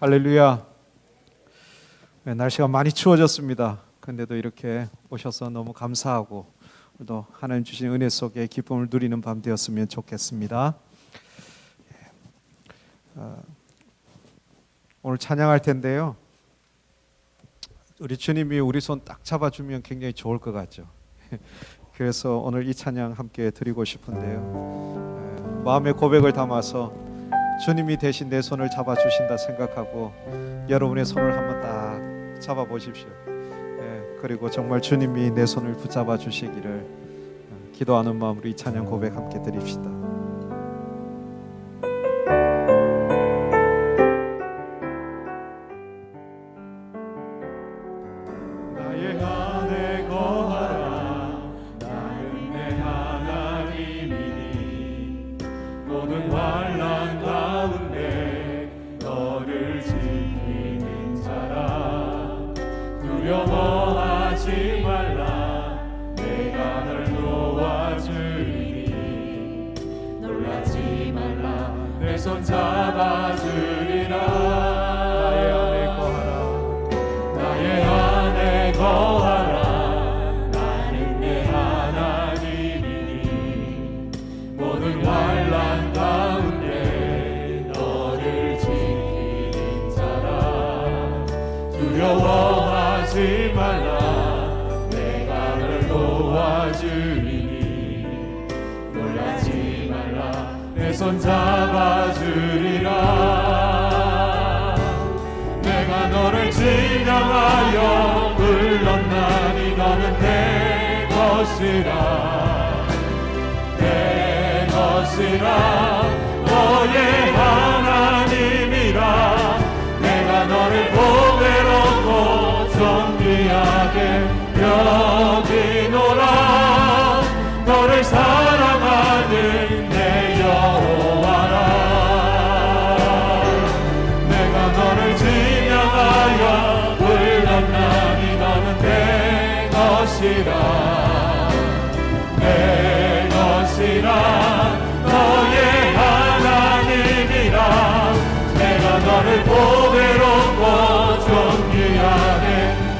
할렐루야. 네, 날씨가 많이 추워졌습니다. 근데도 이렇게 오셔서 너무 감사하고 또 하나님 주신 은혜 속에 기쁨을 누리는 밤 되었으면 좋겠습니다. 오늘 찬양할 텐데요. 우리 주님이 우리 손 딱 잡아주면 굉장히 좋을 것 같죠. 그래서 오늘 이 찬양 함께 드리고 싶은데요. 마음의 고백을 담아서 주님이 대신 내 손을 잡아주신다 생각하고 여러분의 손을 한번 딱 잡아보십시오. 그리고 정말 주님이 내 손을 붙잡아 주시기를 기도하는 마음으로 이 찬양 고백 함께 드립시다. 나의 안에 거하라. 나는 내 하나님이니 모든 환난 가운데 너를 지키는 자라. 두려워하지 말라. 내가 널 도와주리니 놀라지 말라. 내 손 잡아주리라. 나의 안에 거하라. 나의 안에 거하라. 나는 내 하나님이니 모든 환난 가운데 너를 지키는 자라. 두려워하지 말라. 내가 널 도와주리니 놀라지 말라. 내 손 잡아주리라. 내가 너를 진정하여 불렀나니 너는 내 것이라. 내 것이라. 너의 하나님이라. 내가 너를 보배롭고 존귀하게 여기노라. 너를 사랑하는 내 여호와라. 내가 너를 진영하여 불렀나니 너는 내 것이라. 내 것이라. 너의 하나님이라. 내가 너를 보배롭고 존귀하게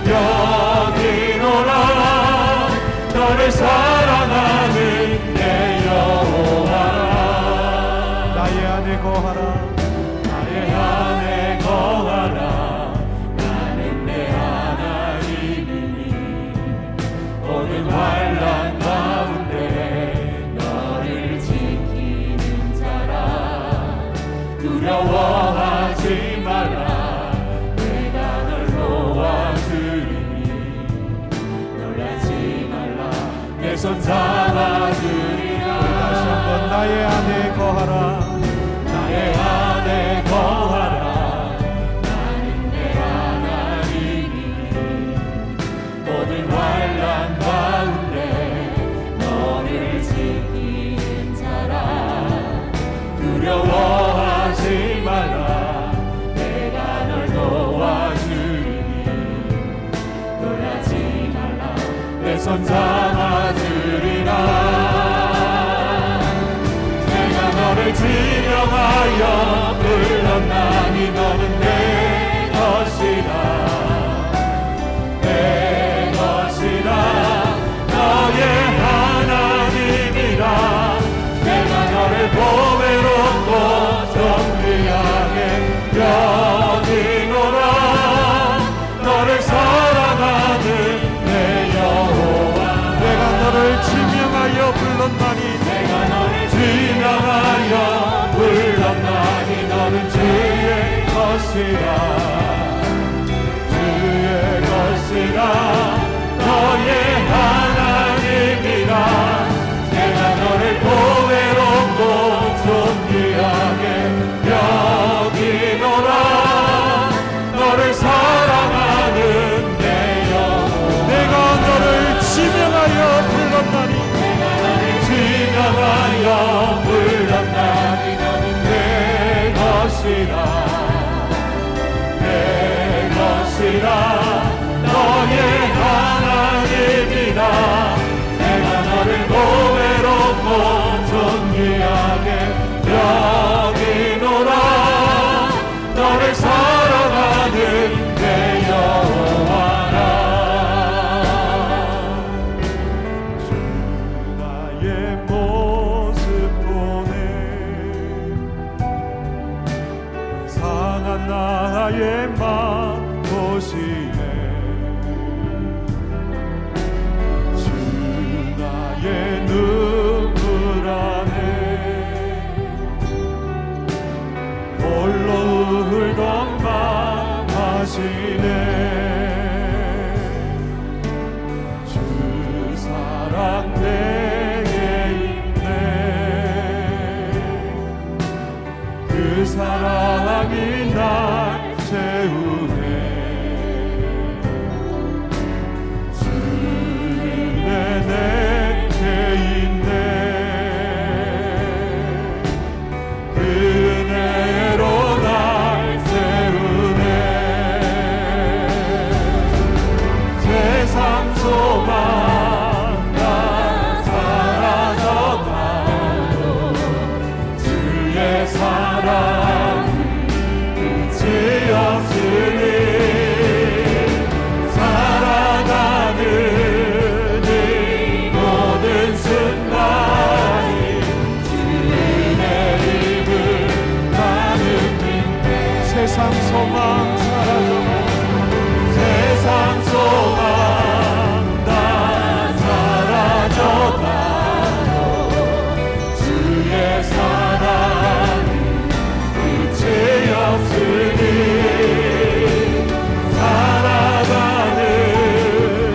여기노라. 너를 사랑하는 내 여호와라. 나의 안에 거하라. 나의 안에 거하라. 나는 내 하나님이니 모든 환난 가운데 너를 지키는 자라. 두려워하지 말라. 내가 널 도와주리니 놀라지 말라. 내 손 잡아주리라. 다시 한번 나의 안에 거하라. 나의 안에 거하라. 나는 내 하나님이니 모든 환난 가운데 너를 지키는 자라. 두려워하지 말라. 내가 널 도와주리니 놀라지 말라. 내 손 잡아주리라. 내가 너를 지명하여 불렀나니 너는 내 것이라. 내 것이라. 너의 하나님이라. 내가 너를 보배롭고 존귀하게 여기노라. 너를 사랑하는 내 여호와. 내가 너를 지명하여 불렀나니 내가 너를 지명하여 불렀나니 너는 주의 것이라. 주의 것이라. 너의 하나님이라. 내가 너를 보배롭고 존귀하게 여기노라. 너를 사랑하는 내 여호와. 내가 너를 지명하여 불렀나니 내가 너를 지명하여 불렀나니 너는 내 것이라. 내 것이라. 너의 나의 맘 보시네. 주 나의 눈물 안에 홀로 울던 맘 하시네. 주 사랑 내게 있네. 그 사랑이 날 채우네. 주는 내게 있네. 그 은혜로 날 채우네. 세상 소망 다 사라져가도 주의 사랑 끝이 없으니 살아가는 이 모든 순간이 주의 힘을 나는 믿네. 세상 소망 사라져도 세상 소망 다 사라져가도 주의 사랑 끝이 없으니 살아가는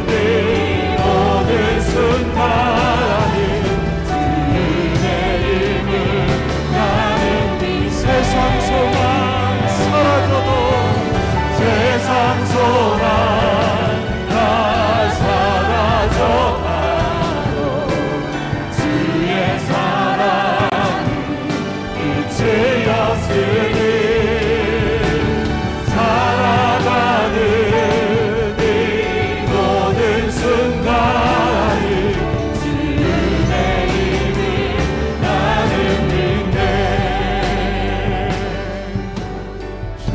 이 모든 순간이 주의 힘을 나는 믿네. 세상 소망 사라져도 세상 소망 다 사라져가도 주의 사랑 끝이 없으니 살아가는 이 모든 순간이 주의 힘을 나는 믿네. 주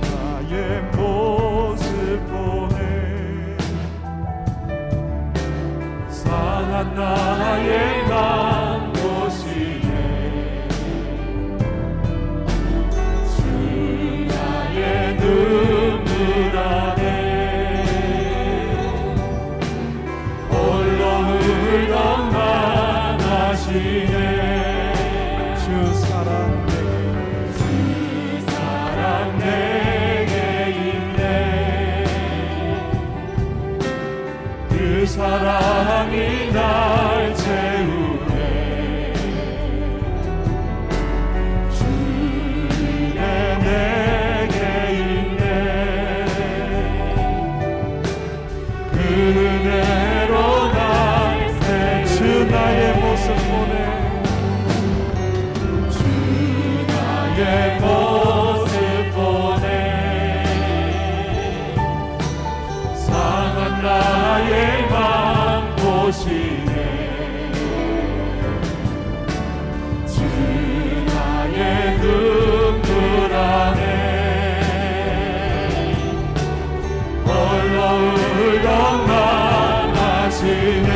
나의 모습 보네. 상한 나의 맘 보시네. 주 나의 눈물 안에 홀로 울던 맘 하시네. 주 사랑 내게 있네. 그 사랑이 날 채우네. 주의 내게 있네. 그 은혜로 날 주 나의 모습 보네. 주 나의 모습 보네. 상한 나의 맘 보시네. 주 나의 눈물 안에 홀로 울던 맘 하시네.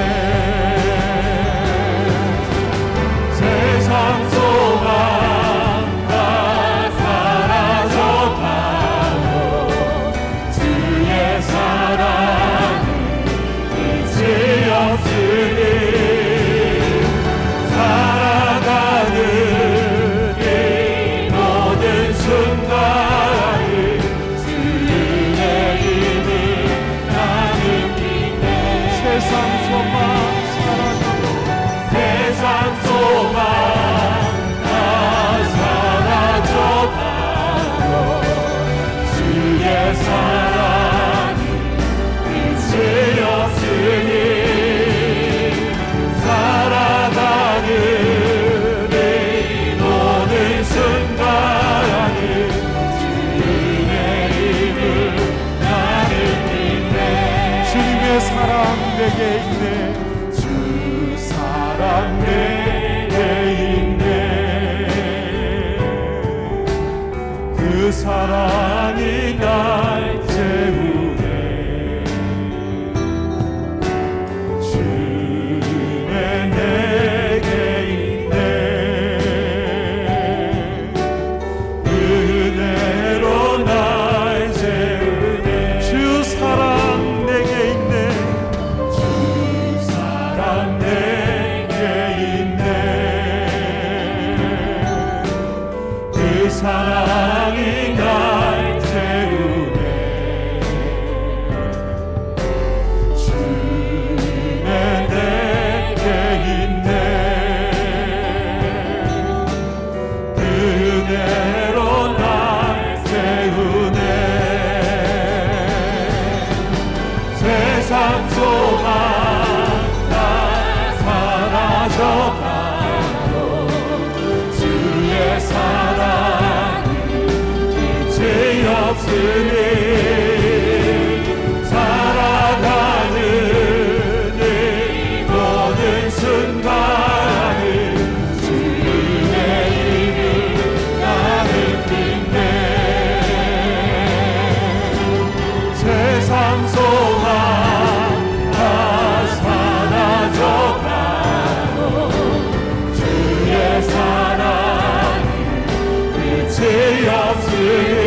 내게 있네. 그 사랑이 날 채우네. 주는 내게 있네. 그대로 날 세우네. 세상 소망 다 사라져가도 주의 사랑이 끝이 없으니 살아가는 이 모든 순간을 주의 이름 나는 믿네. 세상 소망 다 사라져가도 주의 사랑이 끝이 없으니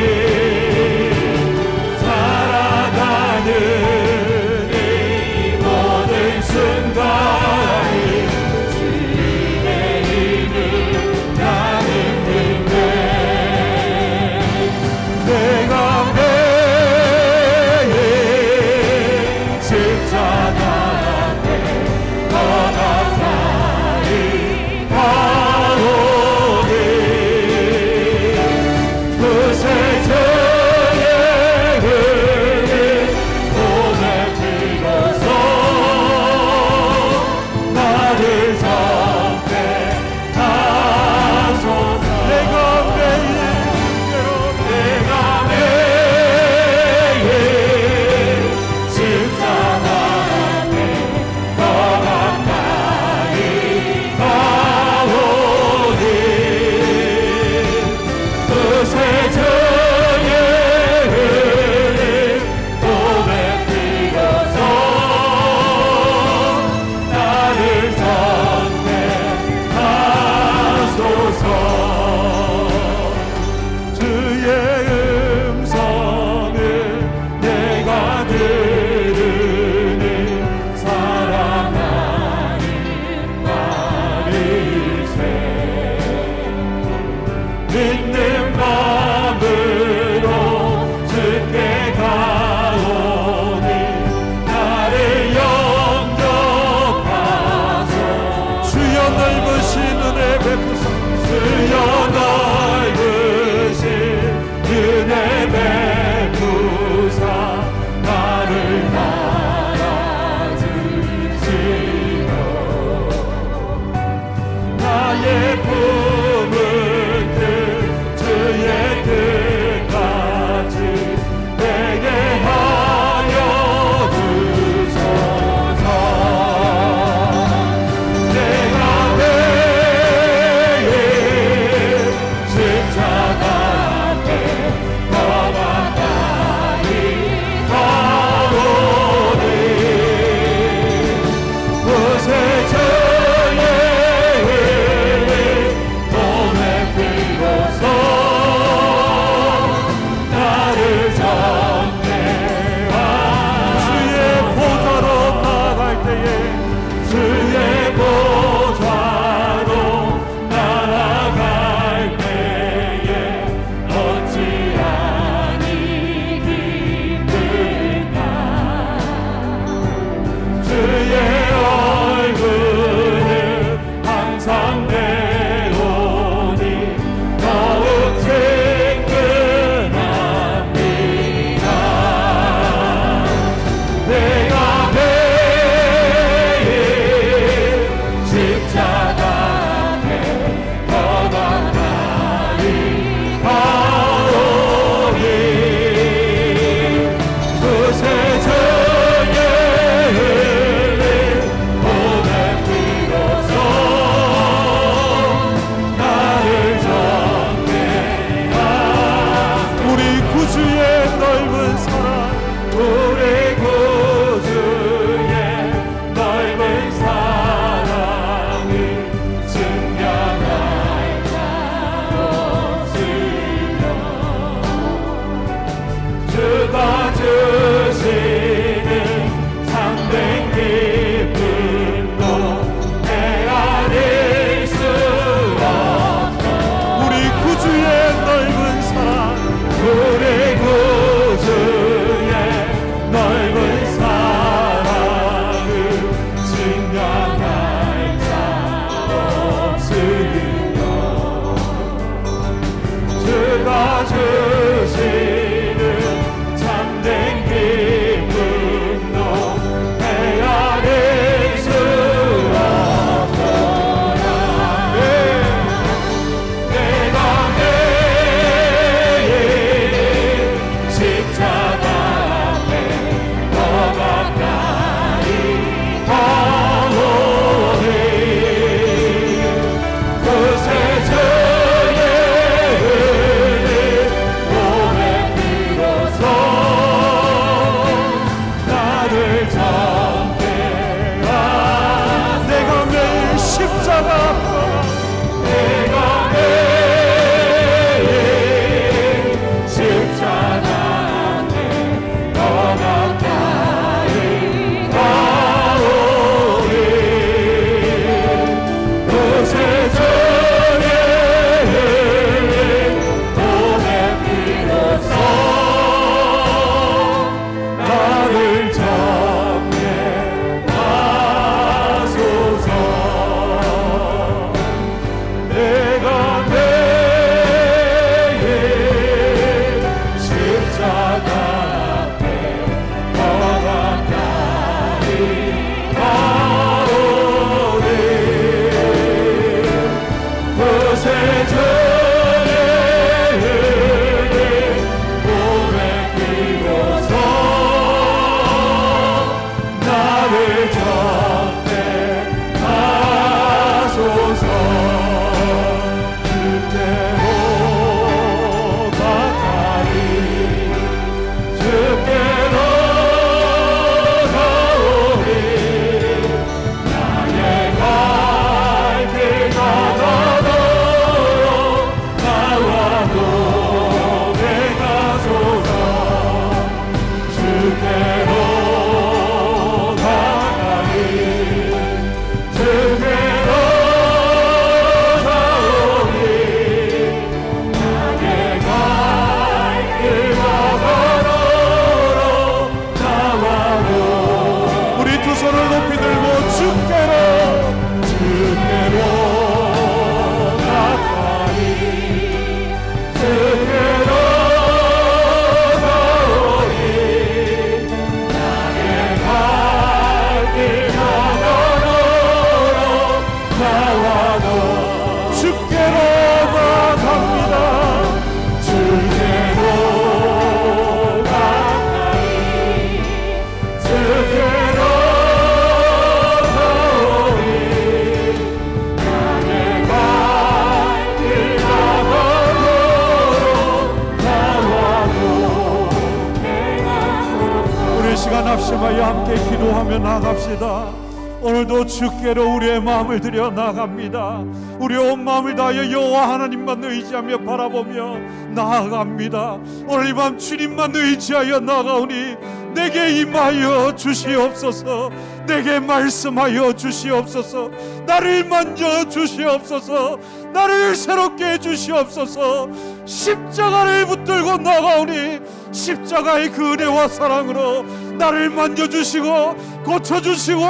오늘도 주께로 우리의 마음을 들여 나갑니다. 우리의 온 마음을 다하여 여호와 하나님만 의지하며 바라보며 나아갑니다. 오늘 이 밤 주님만 의지하여 나가오니 내게 임하여 주시옵소서. 내게 말씀하여 주시옵소서. 나를 만져 주시옵소서. 나를 새롭게 해 주시옵소서. 십자가를 붙들고 나가오니 십자가의 그 은혜와 사랑으로 나를 만져주시고 고쳐주시고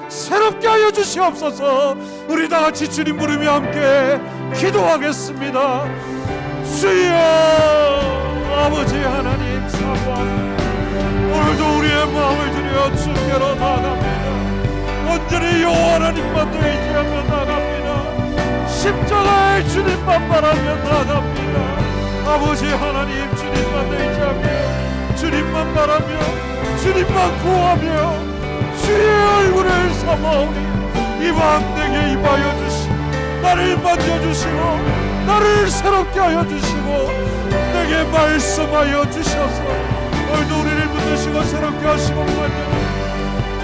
새롭게 하여 주시옵소서. 우리 다같이 주님 부르며 함께 기도하겠습니다. 주여 아버지 하나님 사모합니다. 오늘도 우리의 마음을 들여 주께로 나갑니다. 온전히 여호와 하나님만 의지하며 나갑니다. 십자가의 주님만 바라며 나갑니다. 아버지 하나님 주님만 의지하며 주님만 바라며 주님만 구하며 주의 얼굴을 삼아오니 이 밤 내게 임하여 주시고 나를 만져주시고 나를 새롭게 하여 주시고 내게 말씀하여 주셔서 오늘도 우리를 붙드시고 새롭게 하시고 만져주시고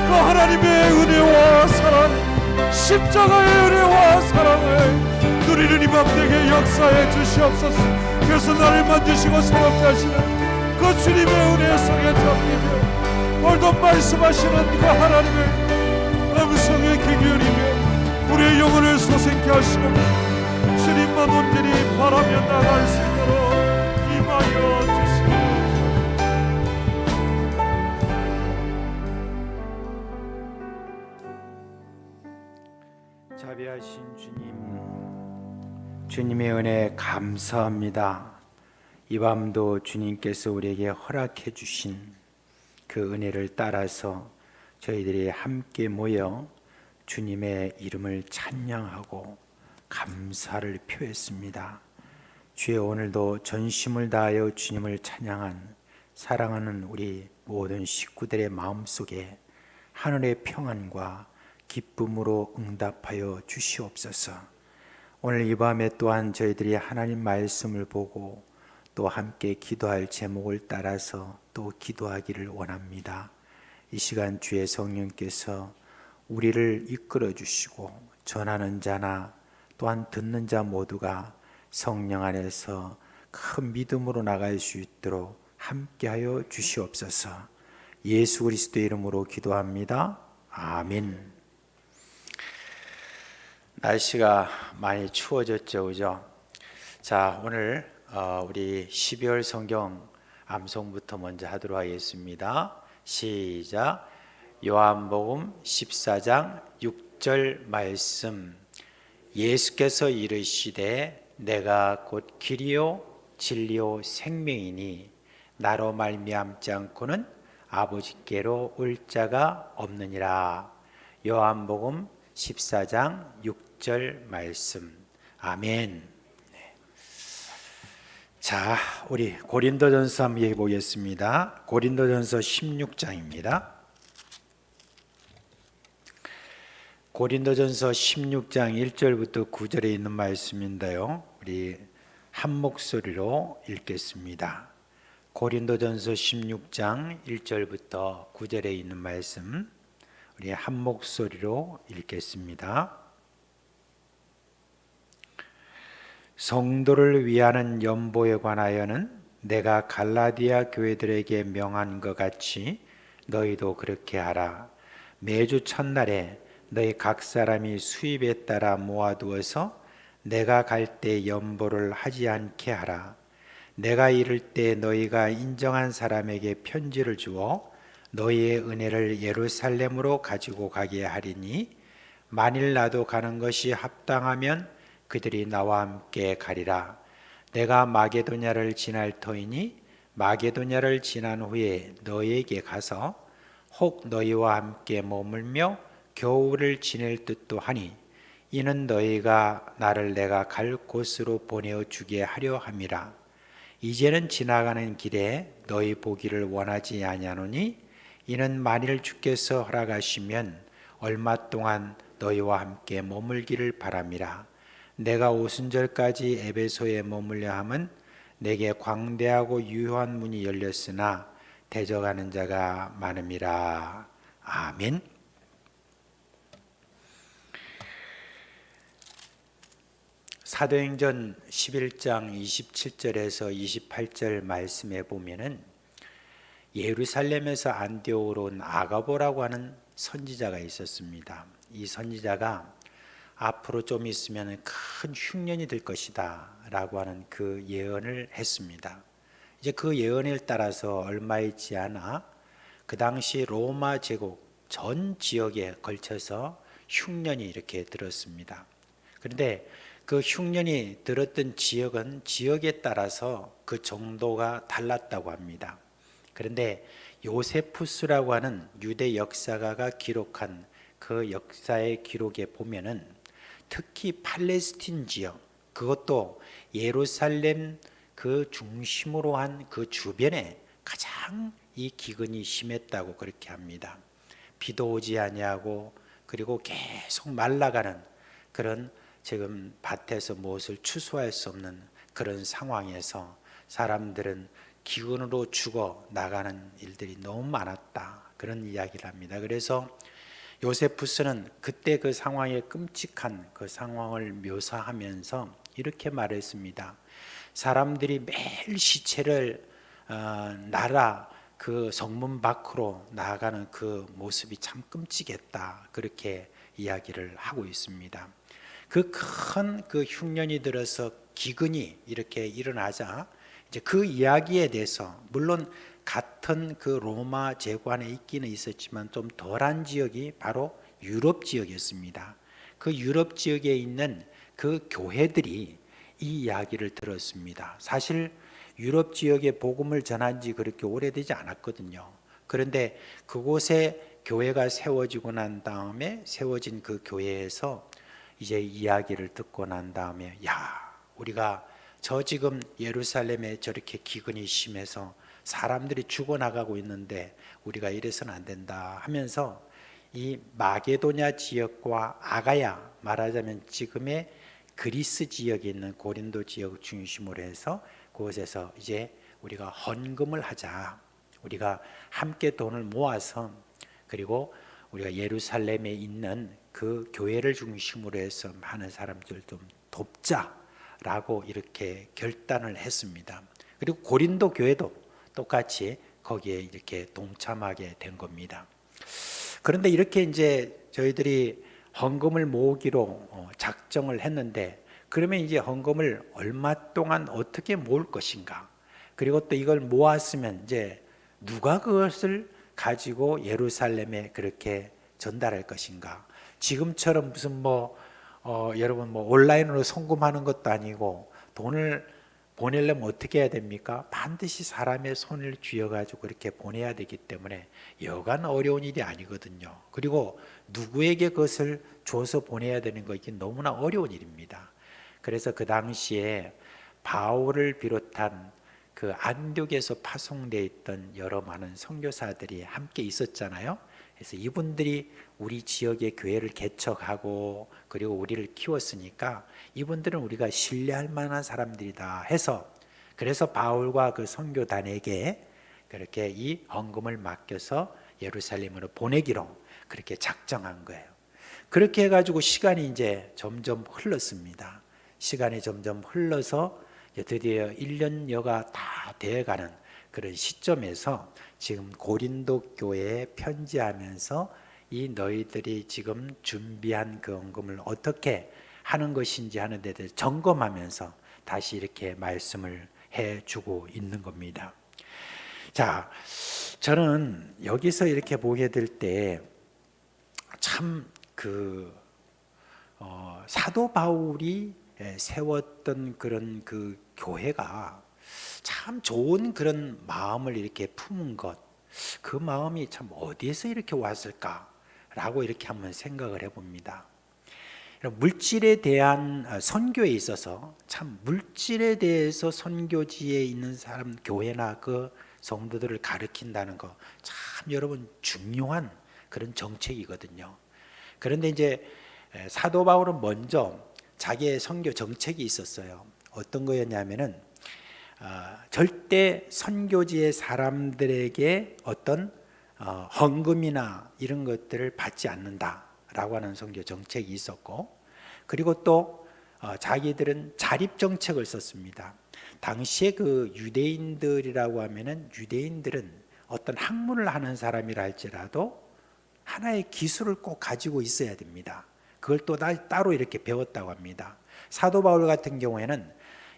그 하나님의 은혜와 사랑 십자가의 은혜와 사랑을 누리는 이 밤 내게 역사해 주시옵소서. 그래서 나를 만드시고 새롭게 하시는 그 주님의 은혜 속에 잠기며 오늘도 말씀하시는 그 하나님의 음성에 귀 기울이며 우리의 영혼을 소생케 하시고 주님만 온전히 바라며 나갈 수 있도록 임하여 주시옵소서. 자비하신 주님의 은혜 감사합니다. 이 밤도 주님께서 우리에게 허락해 주신 그 은혜를 따라서 저희들이 함께 모여 주님의 이름을 찬양하고 감사를 표했습니다. 주여 오늘도 전심을 다하여 주님을 찬양한 사랑하는 우리 모든 식구들의 마음속에 하늘의 평안과 기쁨으로 응답하여 주시옵소서. 오늘 이 밤에 또한 저희들이 하나님 말씀을 보고 또 함께 기도할 제목을 따라서 또 기도하기를 원합니다. 이 시간 주의 성령께서 우리를 이끌어 주시고 전하는 자나 또한 듣는 자 모두가 성령 안에서 큰 믿음으로 나갈 수 있도록 함께하여 주시옵소서. 예수 그리스도의 이름으로 기도합니다. 아멘. 날씨가 많이 추워졌죠, 그죠? 자, 오늘 우리 12월 성경 암송부터 먼저 하도록 하겠습니다. 시작. 요한복음 14장 6절 말씀. 예수께서 이르시되 내가 곧 길이요 진리요 생명이니 나로 말미암지 않고는 아버지께로 올 자가 없느니라. 요한복음 14장 6절 말씀. 아멘. 자, 우리 고린도전서 한번 얘기해 보겠습니다. 고린도전서 16장입니다. 고린도전서 16장 1절부터 9절에 있는 말씀인데요. 우리 한 목소리로 읽겠습니다. 고린도전서 16장 1절부터 9절에 있는 말씀 우리 한 목소리로 읽겠습니다. 성도를 위하는 연보에 관하여는 내가 갈라디아 교회들에게 명한 것 같이 너희도 그렇게 하라. 매주 첫날에 너희 각 사람이 수입에 따라 모아두어서 내가 갈 때 연보를 하지 않게 하라. 내가 이를 때 너희가 인정한 사람에게 편지를 주어 너희의 은혜를 예루살렘으로 가지고 가게 하리니 만일 나도 가는 것이 합당하면 그들이 나와 함께 가리라. 내가 마게도냐를 지날 터이니 마게도냐를 지난 후에 너희에게 가서 혹 너희와 함께 머물며 겨울을 지낼 듯도 하니 이는 너희가 나를 내가 갈 곳으로 보내어 주게 하려 함이라. 이제는 지나가는 길에 너희 보기를 원하지 아니하노니 이는 만일 주께서 허락하시면 얼마 동안 너희와 함께 머물기를 바람이라. 내가 오순절까지 에베소에 머물려 함은 내게 광대하고 유효한 문이 열렸으나 대적하는 자가 많음이라. 아멘. 사도행전 11장 27절에서 28절 말씀에 보면은 예루살렘에서 안디옥으로 온 아가보라고 하는 선지자가 있었습니다. 이 선지자가 앞으로 좀 있으면 큰 흉년이 될 것이다 라고 하는 그 예언을 했습니다. 이제 그 예언에 따라서 얼마 있지 않아 그 당시 로마 제국 전 지역에 걸쳐서 흉년이 이렇게 들었습니다. 그런데 그 흉년이 들었던 지역은 지역에 따라서 그 정도가 달랐다고 합니다. 그런데 요세푸스라고 하는 유대 역사가가 기록한 그 역사의 기록에 보면은 특히 팔레스틴 지역, 그것도 예루살렘 그 중심으로 한 그 주변에 가장 이 기근이 심했다고 그렇게 합니다. 비도 오지 아니하고 그리고 계속 말라가는 그런 지금 밭에서 무엇을 추수할 수 없는 그런 상황에서 사람들은 기근으로 죽어 나가는 일들이 너무 많았다, 그런 이야기를 합니다. 그래서 요세푸스는 그때 그 상황의 끔찍한 그 상황을 묘사하면서 이렇게 말했습니다. 사람들이 매일 시체를 나라 그 성문 밖으로 나아가는 그 모습이 참 끔찍했다, 그렇게 이야기를 하고 있습니다. 그 큰 그 흉년이 들어서 기근이 이렇게 일어나자 이제 그 이야기에 대해서 물론 같은 그 로마 제국 안에 있기는 있었지만 좀 덜한 지역이 바로 유럽 지역이었습니다. 그 유럽 지역에 있는 그 교회들이 이 이야기를 들었습니다. 사실 유럽 지역에 복음을 전한 지 그렇게 오래되지 않았거든요. 그런데 그곳에 교회가 세워지고 난 다음에 세워진 그 교회에서 이제 이야기를 듣고 난 다음에 우리가 저 지금 예루살렘에 저렇게 기근이 심해서 사람들이 죽어나가고 있는데 우리가 이래서는 안 된다 하면서 이 마게도냐 지역과 아가야, 말하자면 지금의 그리스 지역에 있는 고린도 지역 중심으로 해서 그곳에서 이제 우리가 헌금을 하자, 우리가 함께 돈을 모아서 그리고 우리가 예루살렘에 있는 그 교회를 중심으로 해서 많은 사람들 좀 돕자라고 이렇게 결단을 했습니다. 그리고 고린도 교회도 똑같이 거기에 이렇게 동참하게 된 겁니다. 그런데 이렇게 이제 저희들이 헌금을 모으기로 작정을 했는데, 그러면 이제 헌금을 얼마 동안 어떻게 모을 것인가, 그리고 또 이걸 모았으면 이제 누가 그것을 가지고 예루살렘에 그렇게 전달할 것인가. 지금처럼 무슨 여러분 온라인으로 송금하는 것도 아니고 돈을 보내려면 어떻게 해야 됩니까? 반드시 사람의 손을 쥐어가지고 그렇게 보내야 되기 때문에 여간 어려운 일이 아니거든요. 그리고 누구에게 그것을 줘서 보내야 되는 거, 이게 너무나 어려운 일입니다. 그래서 그 당시에 바울을 비롯한 그 안디옥에서 파송되어 있던 여러 많은 선교사들이 함께 있었잖아요. 그래서 이분들이 우리 지역의 교회를 개척하고 그리고 우리를 키웠으니까 이분들은 우리가 신뢰할 만한 사람들이다 해서, 그래서 바울과 그 선교단에게 그렇게 이 헌금을 맡겨서 예루살렘으로 보내기로 그렇게 작정한 거예요. 그렇게 해가지고 시간이 이제 점점 흘렀습니다. 시간이 점점 흘러서 드디어 1년여가 다 돼가는 그런 시점에서 지금 고린도 교회에 편지하면서 이 너희들이 지금 준비한 그 헌금을 어떻게 하는 것인지 하는 데 대해서 점검하면서 다시 이렇게 말씀을 해주고 있는 겁니다. 자, 저는 여기서 이렇게 보게 될 때 참 사도 바울이 세웠던 그런 그 교회가 참 좋은 그런 마음을 이렇게 품은 것, 그 마음이 참 어디에서 이렇게 왔을까라고 이렇게 한번 생각을 해봅니다. 물질에 대한 선교에 있어서 참 물질에 대해서 선교지에 있는 사람, 교회나 그 성도들을 가르친다는 거 참 여러분 중요한 그런 정책이거든요. 그런데 이제 사도 바울은 먼저 자기의 선교 정책이 있었어요. 어떤 거였냐면은 절대 선교지의 사람들에게 어떤 헌금이나 이런 것들을 받지 않는다라고 하는 선교 정책이 있었고, 그리고 또 자기들은 자립 정책을 썼습니다. 당시에 그 유대인들이라고 하면은 유대인들은 어떤 학문을 하는 사람이라 할지라도 하나의 기술을 꼭 가지고 있어야 됩니다. 그걸 또 따로 이렇게 배웠다고 합니다. 사도 바울 같은 경우에는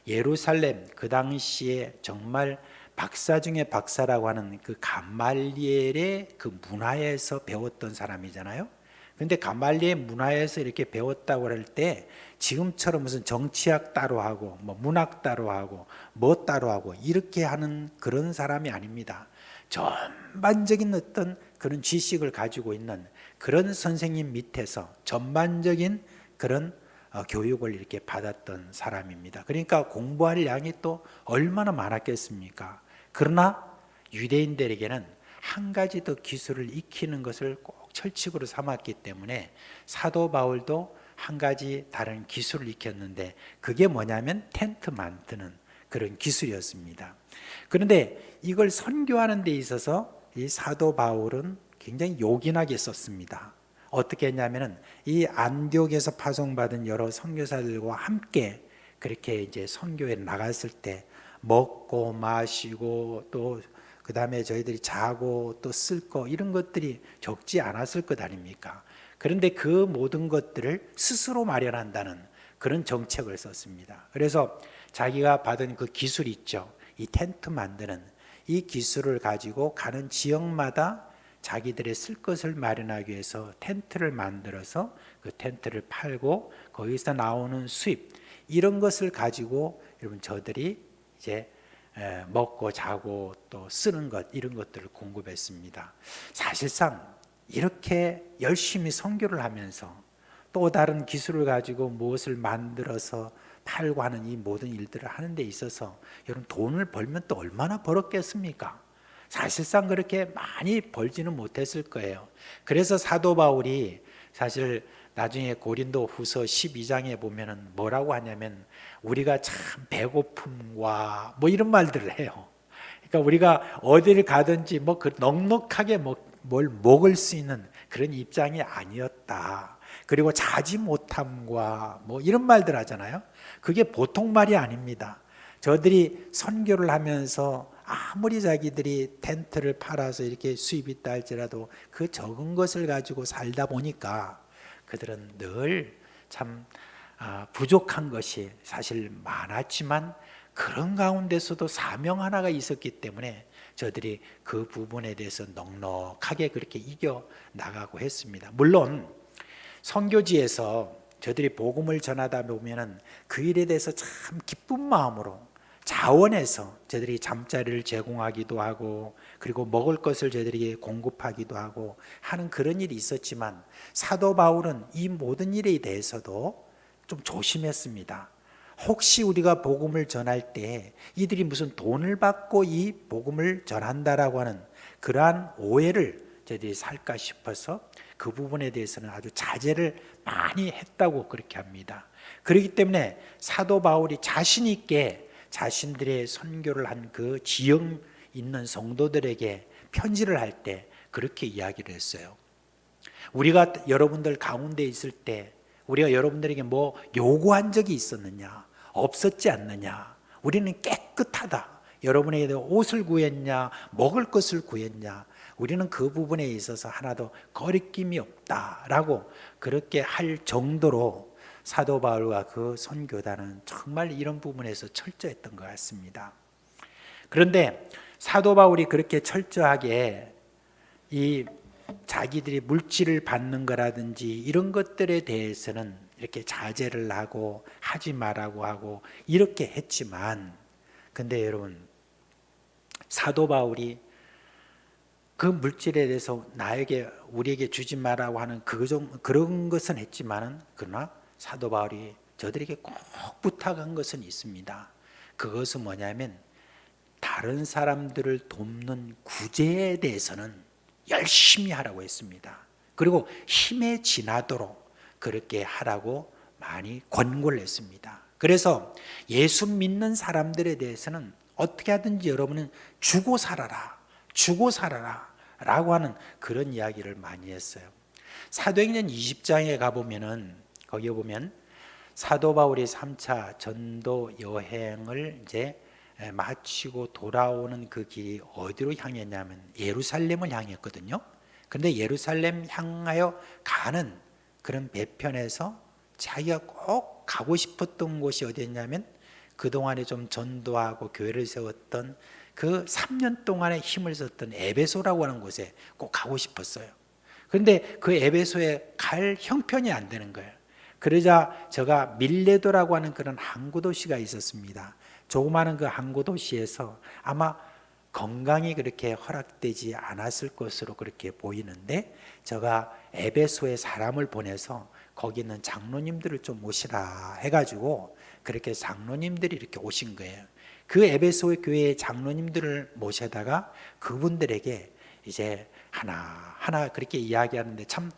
예루살렘 그 당시에 정말 박사 중에 박사라고 하는 그 가말리엘의 그 문화에서 배웠던 사람이잖아요. 근데 가말리엘 문화에서 이렇게 배웠다고 할 때 지금처럼 무슨 정치학 따로 하고 뭐 문학 따로 하고 뭐 따로 하고 이렇게 하는 그런 사람이 아닙니다. 전반적인 어떤 그런 지식을 가지고 있는 그런 선생님 밑에서 전반적인 그런 교육을 이렇게 받았던 사람입니다. 그러니까 공부할 양이 또 얼마나 많았겠습니까? 그러나 유대인들에게는 한 가지 더 기술을 익히는 것을 꼭 철칙으로 삼았기 때문에 사도 바울도 한 가지 다른 기술을 익혔는데 그게 뭐냐면 텐트 만드는 그런 기술이었습니다. 그런데 이걸 선교하는 데 있어서 이 사도 바울은 굉장히 요긴하게 썼습니다. 어떻게 했냐면은 이 안디옥에서 파송받은 여러 선교사들과 함께 그렇게 이제 선교에 나갔을 때 먹고 마시고 또 그 다음에 저희들이 자고 또 쓸 거 이런 것들이 적지 않았을 것 아닙니까? 그런데 그 모든 것들을 스스로 마련한다는 그런 정책을 썼습니다. 그래서 자기가 받은 그 기술이 있죠. 이 텐트 만드는 이 기술을 가지고 가는 지역마다 자기들의 쓸 것을 마련하기 위해서 텐트를 만들어서 그 텐트를 팔고 거기서 나오는 수입 이런 것을 가지고 여러분 저들이 이제 먹고 자고 또 쓰는 것 이런 것들을 공급했습니다. 사실상 이렇게 열심히 선교를 하면서 또 다른 기술을 가지고 무엇을 만들어서 팔고 하는 이 모든 일들을 하는 데 있어서 여러분 돈을 벌면 또 얼마나 벌었겠습니까? 사실상 그렇게 많이 벌지는 못했을 거예요. 그래서 사도 바울이 사실 나중에 고린도 후서 12장에 보면은 뭐라고 하냐면 우리가 참 배고픔과 뭐 이런 말들을 해요. 그러니까 우리가 어디를 가든지 뭐 그 넉넉하게 뭘 먹을 수 있는 그런 입장이 아니었다. 그리고 자지 못함과 뭐 이런 말들 하잖아요. 그게 보통 말이 아닙니다. 저들이 선교를 하면서 아무리 자기들이 텐트를 팔아서 이렇게 수입이 있다 할지라도 그 적은 것을 가지고 살다 보니까 그들은 늘 참 부족한 것이 사실 많았지만 그런 가운데서도 사명 하나가 있었기 때문에 저들이 그 부분에 대해서 넉넉하게 그렇게 이겨 나가고 했습니다. 물론 선교지에서 저들이 복음을 전하다 보면은 그 일에 대해서 참 기쁜 마음으로 자원해서 저들이 잠자리를 제공하기도 하고 그리고 먹을 것을 저들에게 공급하기도 하고 하는 그런 일이 있었지만 사도 바울은 이 모든 일에 대해서도 좀 조심했습니다. 혹시 우리가 복음을 전할 때 이들이 무슨 돈을 받고 이 복음을 전한다라고 하는 그러한 오해를 저들이 살까 싶어서 그 부분에 대해서는 아주 자제를 많이 했다고 그렇게 합니다. 그렇기 때문에 사도 바울이 자신 있게 자신들의 선교를 한 그 지역 있는 성도들에게 편지를 할 때 그렇게 이야기를 했어요. 우리가 여러분들 가운데 있을 때 우리가 여러분들에게 뭐 요구한 적이 있었느냐? 없었지 않느냐? 우리는 깨끗하다. 여러분에게 옷을 구했냐? 먹을 것을 구했냐? 우리는 그 부분에 있어서 하나도 거리낌이 없다라고 그렇게 할 정도로 사도 바울과 그 선교단은 정말 이런 부분에서 철저했던 것 같습니다. 그런데 사도 바울이 그렇게 철저하게 이 자기들이 물질을 받는 거라든지 이런 것들에 대해서는 이렇게 자제를 하고 하지 말라고 하고 이렇게 했지만 근데 여러분 사도 바울이 그 물질에 대해서 우리에게 주지 말라고 하는 그런 것은 했지만은 그러나 사도 바울이 저들에게 꼭 부탁한 것은 있습니다. 그것은 뭐냐면 다른 사람들을 돕는 구제에 대해서는 열심히 하라고 했습니다. 그리고 힘에 지나도록 그렇게 하라고 많이 권고를 했습니다. 그래서 예수 믿는 사람들에 대해서는 어떻게 하든지 여러분은 주고 살아라 라고 하는 그런 이야기를 많이 했어요. 사도행전 20장에 가보면은 거기에 보면 사도 바울이 3차 전도 여행을 이제 마치고 돌아오는 그 길이 어디로 향했냐면 예루살렘을 향했거든요. 그런데 예루살렘 향하여 가는 그런 배편에서 자기가 꼭 가고 싶었던 곳이 어디였냐면 그동안에 좀 전도하고 교회를 세웠던 그 3년 동안에 힘을 썼던 에베소라고 하는 곳에 꼭 가고 싶었어요. 그런데 그 에베소에 갈 형편이 안 되는 거예요. 그러자 제가 밀레도라고 하는 그런 항구 도시가 있었습니다. 조그마한 그 항구 도시에서 아마 건강이 그렇게 허락되지 않았을 것으로 그렇게 보이는데, 제가 에베소에 사람을 보내서 거기 있는 장로님들을 좀 모시라 해가지고 그렇게 장로님들이 이렇게 오신 거예요. 그 에베소 교회의 장로님들을 모셔다가 그분들에게 이제 하나하나 그렇게 이야기하는데 참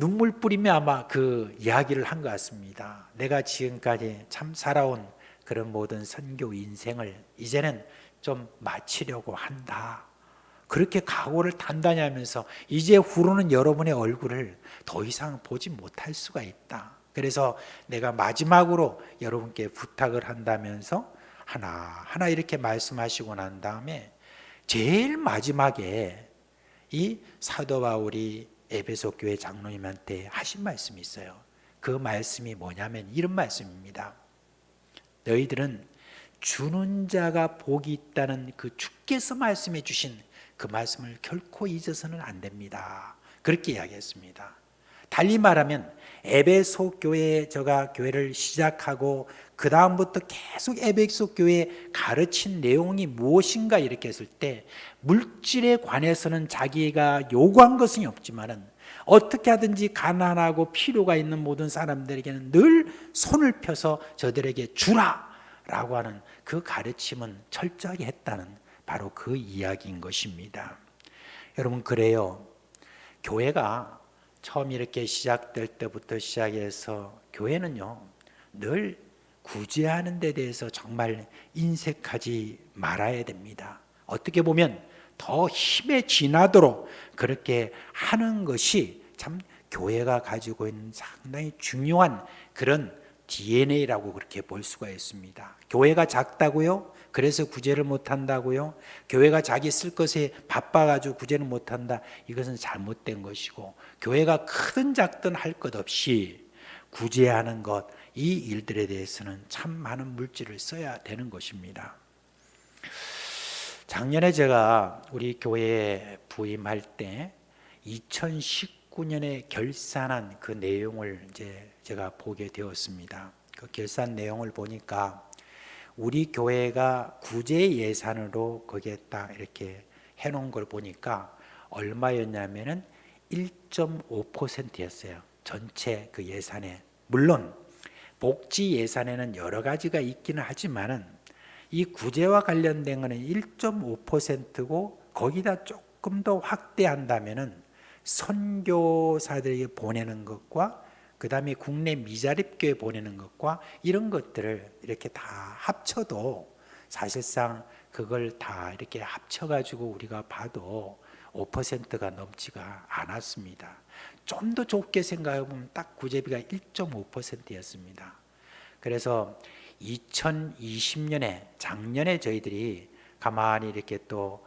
눈물 뿌리며 아마 그 이야기를 한 것 같습니다. 내가 지금까지 참 살아온 그런 모든 선교 인생을 이제는 좀 마치려고 한다. 그렇게 각오를 단단히 하면서 이제 후로는 여러분의 얼굴을 더 이상 보지 못할 수가 있다. 그래서 내가 마지막으로 여러분께 부탁을 한다면서 하나하나 이렇게 말씀하시고 난 다음에 제일 마지막에 이 사도 바울이 에베소 교회 장로님한테 하신 말씀이 있어요. 그 말씀이 뭐냐면 이런 말씀입니다. 너희들은 주는 자가 복이 있다는 그 주께서 말씀해 주신 그 말씀을 결코 잊어서는 안 됩니다. 그렇게 이야기했습니다. 달리 말하면 에베소 교회에 제가 교회를 시작하고 그 다음부터 계속 에베소 교회에 가르친 내용이 무엇인가 이렇게 했을 때 물질에 관해서는 자기가 요구한 것은 없지만은 어떻게 하든지 가난하고 필요가 있는 모든 사람들에게는 늘 손을 펴서 저들에게 주라라고 하는 그 가르침은 철저하게 했다는 바로 그 이야기인 것입니다. 여러분, 그래요. 교회가 처음 이렇게 시작될 때부터 시작해서 교회는요 늘 구제하는 데 대해서 정말 인색하지 말아야 됩니다. 어떻게 보면 더 힘에 지나도록 그렇게 하는 것이 참 교회가 가지고 있는 상당히 중요한 그런 DNA라고 그렇게 볼 수가 있습니다. 교회가 작다고요? 그래서 구제를 못한다고요? 교회가 자기 쓸 것에 바빠가지고 구제를 못한다? 이것은 잘못된 것이고, 교회가 크든 작든 할 것 없이 구제하는 것, 이 일들에 대해서는 참 많은 물질을 써야 되는 것입니다. 작년에 제가 우리 교회에 부임할 때 2019년에 결산한 그 내용을 이제 제가 보게 되었습니다. 그 결산 내용을 보니까 우리 교회가 구제 예산으로 거기에 딱 이렇게 해놓은 걸 보니까 얼마였냐면은 1.5%였어요. 전체 그 예산에. 물론 복지 예산에는 여러 가지가 있기는 하지만은 이 구제와 관련된 거는 1.5%고 거기다 조금 더 확대한다면은 선교사들에게 보내는 것과 그 다음에 국내 미자립교회 보내는 것과 이런 것들을 이렇게 다 합쳐도 사실상 그걸 다 이렇게 합쳐가지고 우리가 봐도 5%가 넘지가 않았습니다. 좀 더 좁게 생각해보면 딱 구제비가 1.5%였습니다. 그래서 2020년에 작년에 저희들이 가만히 이렇게 또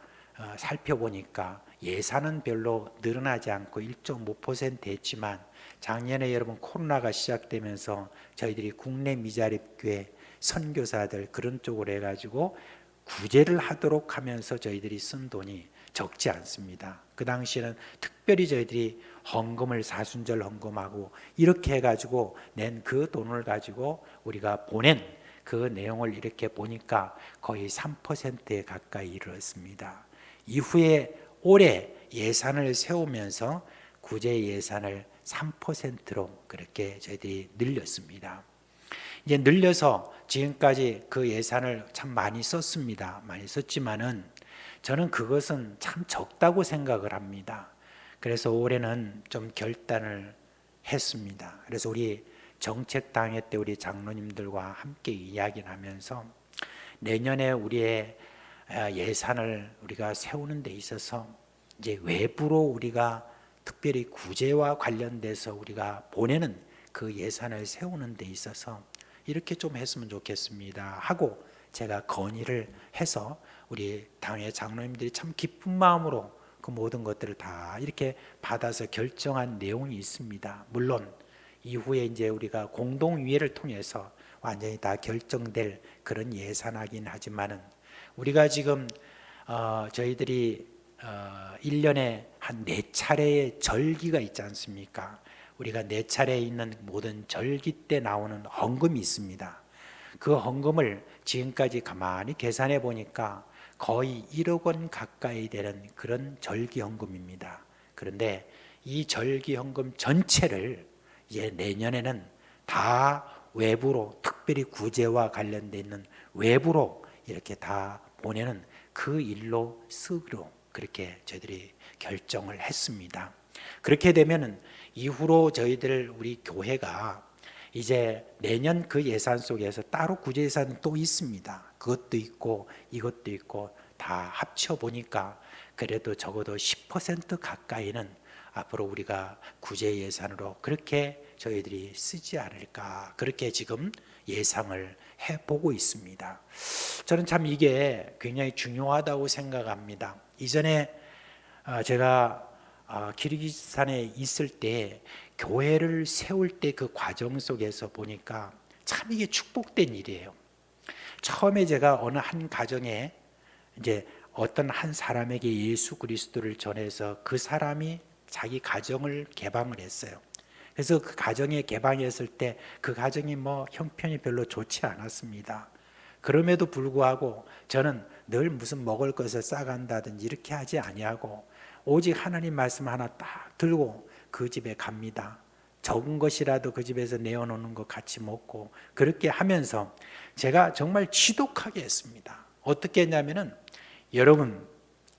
살펴보니까 예산은 별로 늘어나지 않고 1.5% 했지만 작년에 여러분 코로나가 시작되면서 저희들이 국내 미자립교회 선교사들 그런 쪽으로 해가지고 구제를 하도록 하면서 저희들이 쓴 돈이 적지 않습니다. 그 당시에는 특별히 저희들이 헌금을 사순절 헌금하고 이렇게 해가지고 낸 그 돈을 가지고 우리가 보낸 그 내용을 이렇게 보니까 거의 3%에 가까이 이르렀습니다. 이후에 올해 예산을 세우면서 구제 예산을 3%로 그렇게 저희들이 늘렸습니다. 이제 늘려서 지금까지 그 예산을 참 많이 썼습니다. 많이 썼지만은 저는 그것은 참 적다고 생각을 합니다. 그래서 올해는 좀 결단을 했습니다. 그래서 우리 정책당회 때 우리 장로님들과 함께 이야기를 하면서 내년에 우리의 예산을 우리가 세우는 데 있어서 이제 외부로 우리가 특별히 구제와 관련돼서 우리가 보내는 그 예산을 세우는 데 있어서 이렇게 좀 했으면 좋겠습니다 하고 제가 건의를 해서 우리 당의 장로님들이 참 기쁜 마음으로 그 모든 것들을 다 이렇게 받아서 결정한 내용이 있습니다. 물론 이후에 이제 우리가 공동위회를 통해서 완전히 다 결정될 그런 예산이긴 하지만은 우리가 지금 저희들이 1년에 한 4차례의 절기가 있지 않습니까? 우리가 4차례에 있는 모든 절기 때 나오는 헌금이 있습니다. 그 헌금을 지금까지 가만히 계산해 보니까 거의 1억 원 가까이 되는 그런 절기 헌금입니다. 그런데 이 절기 헌금 전체를 이제 내년에는 다 외부로, 특별히 구제와 관련돼 있는 외부로 이렇게 다 보내는 그 일로 쓰기로 그렇게 저희들이 결정을 했습니다. 그렇게 되면은 이후로 저희들 우리 교회가 이제 내년 그 예산 속에서 따로 구제 예산이 또 있습니다. 그것도 있고 이것도 있고 다 합쳐 보니까 그래도 적어도 10% 가까이는 앞으로 우리가 구제 예산으로 그렇게 저희들이 쓰지 않을까, 그렇게 지금 예상을 해보고 있습니다. 저는 참 이게 굉장히 중요하다고 생각합니다. 이전에 제가 기르기스탄에 있을 때 교회를 세울 때 그 과정 속에서 보니까 참 이게 축복된 일이에요. 처음에 제가 어느 한 가정에 이제 어떤 한 사람에게 예수 그리스도를 전해서 그 사람이 자기 가정을 개방을 했어요. 그래서 그 가정에 개방했을 때 그 가정이 뭐 형편이 별로 좋지 않았습니다. 그럼에도 불구하고 저는 늘 무슨 먹을 것을 싸간다든지 이렇게 하지 아니하고 오직 하나님 말씀 하나 딱 들고 그 집에 갑니다. 적은 것이라도 그 집에서 내어놓는 거 같이 먹고 그렇게 하면서 제가 정말 지독하게 했습니다. 어떻게 했냐면은 여러분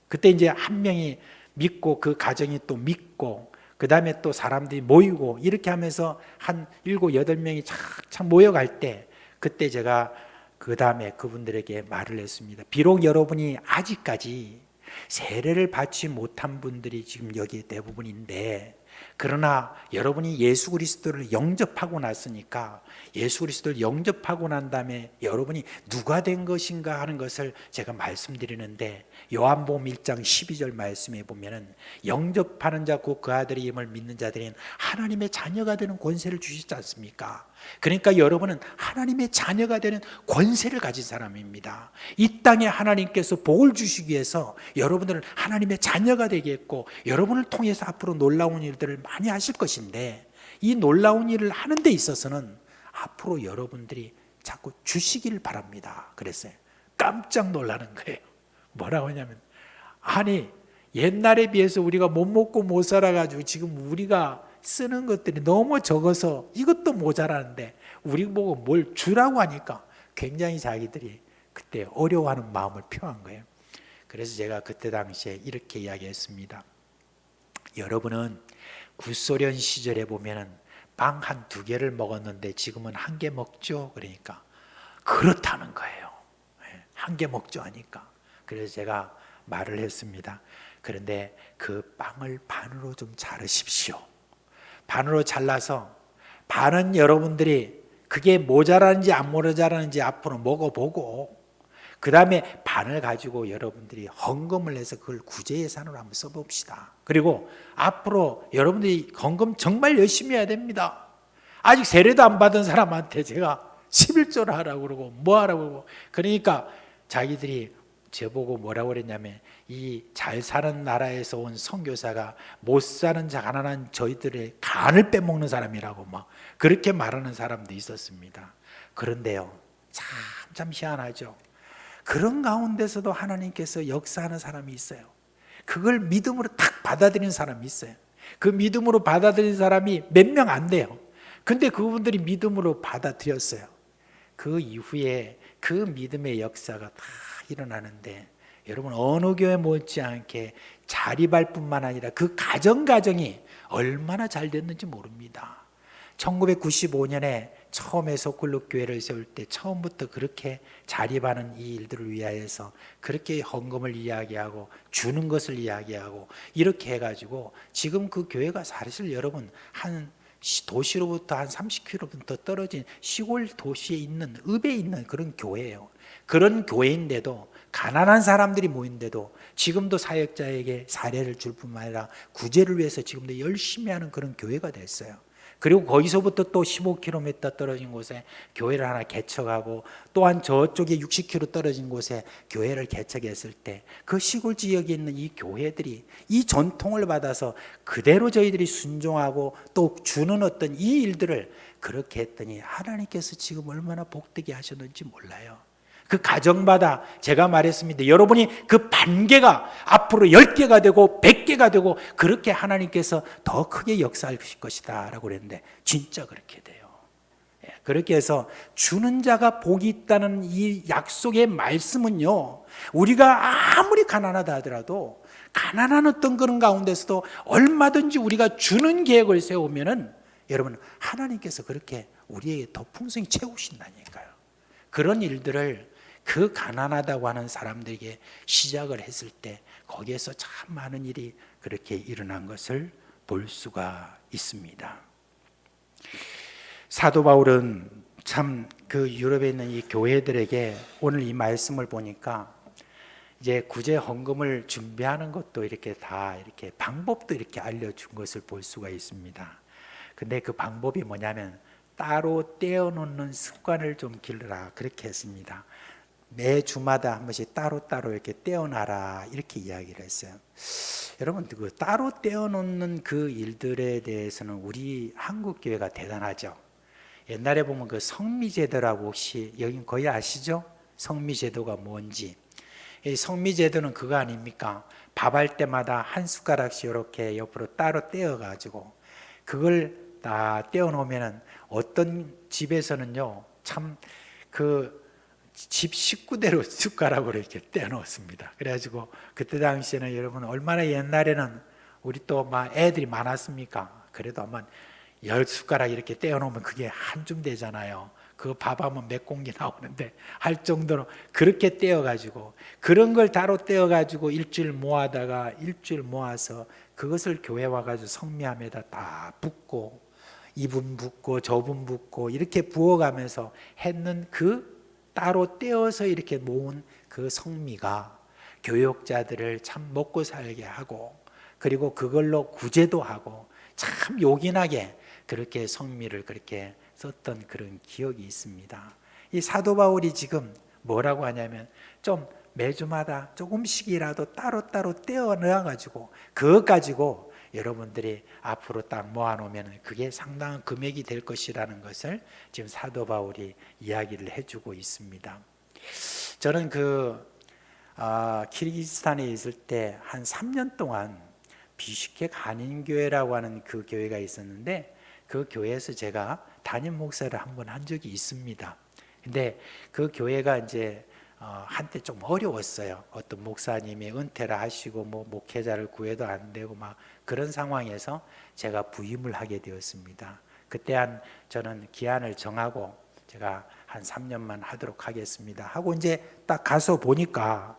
그때 이제 한 명이 믿고 그 가정이 또 믿고 그 다음에 또 사람들이 모이고 이렇게 하면서 한 7, 8명이 착착 모여갈 때 그때 제가 그 다음에 그분들에게 말을 했습니다. 비록 여러분이 아직까지 세례를 받지 못한 분들이 지금 여기 대부분인데 그러나 여러분이 예수 그리스도를 영접하고 났으니까 예수 그리스도를 영접하고 난 다음에 여러분이 누가 된 것인가 하는 것을 제가 말씀드리는데 요한복음 1장 12절 말씀에 보면은 영접하는 자 곧 그 아들의 이름을 믿는 자들은 하나님의 자녀가 되는 권세를 주시지 않습니까? 그러니까 여러분은 하나님의 자녀가 되는 권세를 가진 사람입니다. 이 땅에 하나님께서 복을 주시기 위해서 여러분들은 하나님의 자녀가 되게 했고 여러분을 통해서 앞으로 놀라운 일들을 많이 하실 것인데 이 놀라운 일을 하는 데 있어서는 앞으로 여러분들이 자꾸 주시길 바랍니다. 그랬어요. 깜짝 놀라는 거예요. 뭐라고 하냐면 아니 옛날에 비해서 우리가 못 먹고 못 살아가지고 지금 우리가 쓰는 것들이 너무 적어서 이것도 모자라는데 우리 보고 뭘 주라고 하니까 굉장히 자기들이 그때 어려워하는 마음을 표한 거예요. 그래서 제가 그때 당시에 이렇게 이야기했습니다. 여러분은 구소련 시절에 보면은 빵 한 2개를 먹었는데 지금은 1개 먹죠. 그러니까 그렇다는 거예요. 1개 먹죠 하니까. 그래서 제가 말을 했습니다. 그런데 그 빵을 반으로 좀 자르십시오. 반으로 잘라서 반은 여러분들이 그게 모자라는지 안 모자라는지 앞으로 먹어보고 그 다음에 반을 가지고 여러분들이 헌금을 해서 그걸 구제예산으로 한번 써봅시다. 그리고 앞으로 여러분들이 헌금 정말 열심히 해야 됩니다. 아직 세례도 안 받은 사람한테 제가 11조를 하라고 그러고 뭐 하라고 그러고 그러니까 자기들이 저보고 뭐라고 그랬냐면 이 잘 사는 나라에서 온 선교사가 못 사는 가난한 저희들의 간을 빼먹는 사람이라고 막 그렇게 말하는 사람도 있었습니다. 그런데요 참 희한하죠. 그런 가운데서도 하나님께서 역사하는 사람이 있어요. 그걸 믿음으로 딱 받아들이는 사람이 있어요. 그 믿음으로 받아들인 사람이 몇 명 안 돼요. 근데 그분들이 믿음으로 받아들였어요. 그 이후에 그 믿음의 역사가 다 일어나는데 여러분 어느 교회 못지않게 자리발 뿐만 아니라 그 가정이 얼마나 잘 됐는지 모릅니다. 1995년에 처음에 서클로 교회를 세울 때 처음부터 그렇게 자립하는 이 일들을 위하여서 그렇게 헌금을 이야기하고 주는 것을 이야기하고 이렇게 해가지고 지금 그 교회가 사실 여러분 한 도시로부터 한 30km 떨어진 시골 도시에 있는 읍에 있는 그런 교회예요. 그런 교회인데도 가난한 사람들이 모인데도 지금도 사역자에게 사례를 줄 뿐만 아니라 구제를 위해서 지금도 열심히 하는 그런 교회가 됐어요. 그리고 거기서부터 또 15km 떨어진 곳에 교회를 하나 개척하고, 또한 저쪽에 60km 떨어진 곳에 교회를 개척했을 때 그 시골 지역에 있는 이 교회들이 이 전통을 받아서 그대로 저희들이 순종하고 또 주는 어떤 이 일들을 그렇게 했더니 하나님께서 지금 얼마나 복되게 하셨는지 몰라요. 그 가정마다 제가 말했습니다. 여러분이 그 반개가 앞으로 10개가 되고 100개가 되고 그렇게 하나님께서 더 크게 역사하실 것이다 라고 그랬는데 진짜 그렇게 돼요. 그렇게 해서 주는 자가 복이 있다는 이 약속의 말씀은요, 우리가 아무리 가난하다 하더라도 가난한 어떤 그런 가운데서도 얼마든지 우리가 주는 계획을 세우면은 여러분 하나님께서 그렇게 우리에게 더 풍성히 채우신다니까요. 그런 일들을 그 가난하다고 하는 사람들에게 시작을 했을 때 거기에서 참 많은 일이 그렇게 일어난 것을 볼 수가 있습니다. 사도 바울은 참 그 유럽에 있는 이 교회들에게 오늘 이 말씀을 보니까 이제 구제 헌금을 준비하는 것도 이렇게 다 이렇게 방법도 이렇게 알려준 것을 볼 수가 있습니다. 근데 그 방법이 뭐냐면 따로 떼어놓는 습관을 좀 기르라 그렇게 했습니다. 매 주마다 한 번씩 따로따로 이렇게 떼어놔라 이렇게 이야기를 했어요. 여러분 그 따로 떼어놓는 그 일들에 대해서는 우리 한국교회가 대단하죠. 옛날에 보면 그 성미제도라고 혹시 여기 거의 아시죠? 성미제도가 뭔지. 이 성미제도는 그거 아닙니까? 밥할 때마다 한 숟가락씩 이렇게 옆으로 따로 떼어가지고 그걸 다 떼어놓으면은 어떤 집에서는요 참 그 집 식구대로 숟가락으로 이렇게 떼어놓습니다. 그래가지고 그때 당시에는 여러분 얼마나 옛날에는 우리 또 막 애들이 많았습니까? 그래도 아마 10숟가락 이렇게 떼어놓으면 그게 한 줌 되잖아요. 그 밥하면 몇 공기 나오는데 할 정도로 그렇게 떼어가지고 그런 걸 따로 떼어가지고 일주일 모아다가 일주일 모아서 그것을 교회 와가지고 성미함에다 다 붓고 이분 붓고 저분 붓고 이렇게 부어가면서 했는 그 따로 떼어서 이렇게 모은 그 성미가 교역자들을 참 먹고 살게 하고 그리고 그걸로 구제도 하고 참 요긴하게 그렇게 성미를 그렇게 썼던 그런 기억이 있습니다. 이 사도 바울이 지금 뭐라고 하냐면 좀 매주마다 조금씩이라도 따로따로 떼어넣어가지고 그것 가지고 여러분들이 앞으로 딱 모아놓으면 그게 상당한 금액이 될 것이라는 것을 지금 사도 바울이 이야기를 해주고 있습니다. 저는 키르기스탄에 있을 때 한 3년 동안 비슈케 한인교회라고 하는 그 교회가 있었는데 그 교회에서 제가 담임 목사를 한 번 한 적이 있습니다. 근데 그 교회가 이제 한때 좀 어려웠어요. 어떤 목사님이 은퇴를 하시고 뭐 목회자를 구해도 안 되고 막 그런 상황에서 제가 부임을 하게 되었습니다. 그때 저는 기한을 정하고 제가 한 3년만 하도록 하겠습니다 하고 이제 딱 가서 보니까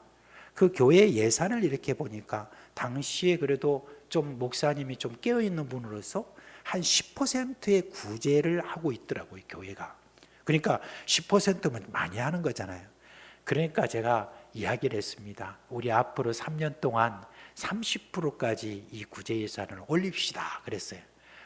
그 교회 예산을 이렇게 보니까 당시에 그래도 좀 목사님이 좀 깨어있는 분으로서 한 10%의 구제를 하고 있더라고요, 교회가. 그러니까 10%면 많이 하는 거잖아요. 그러니까 제가 이야기를 했습니다. 우리 앞으로 3년 동안 30%까지 이 구제 예산을 올립시다 그랬어요.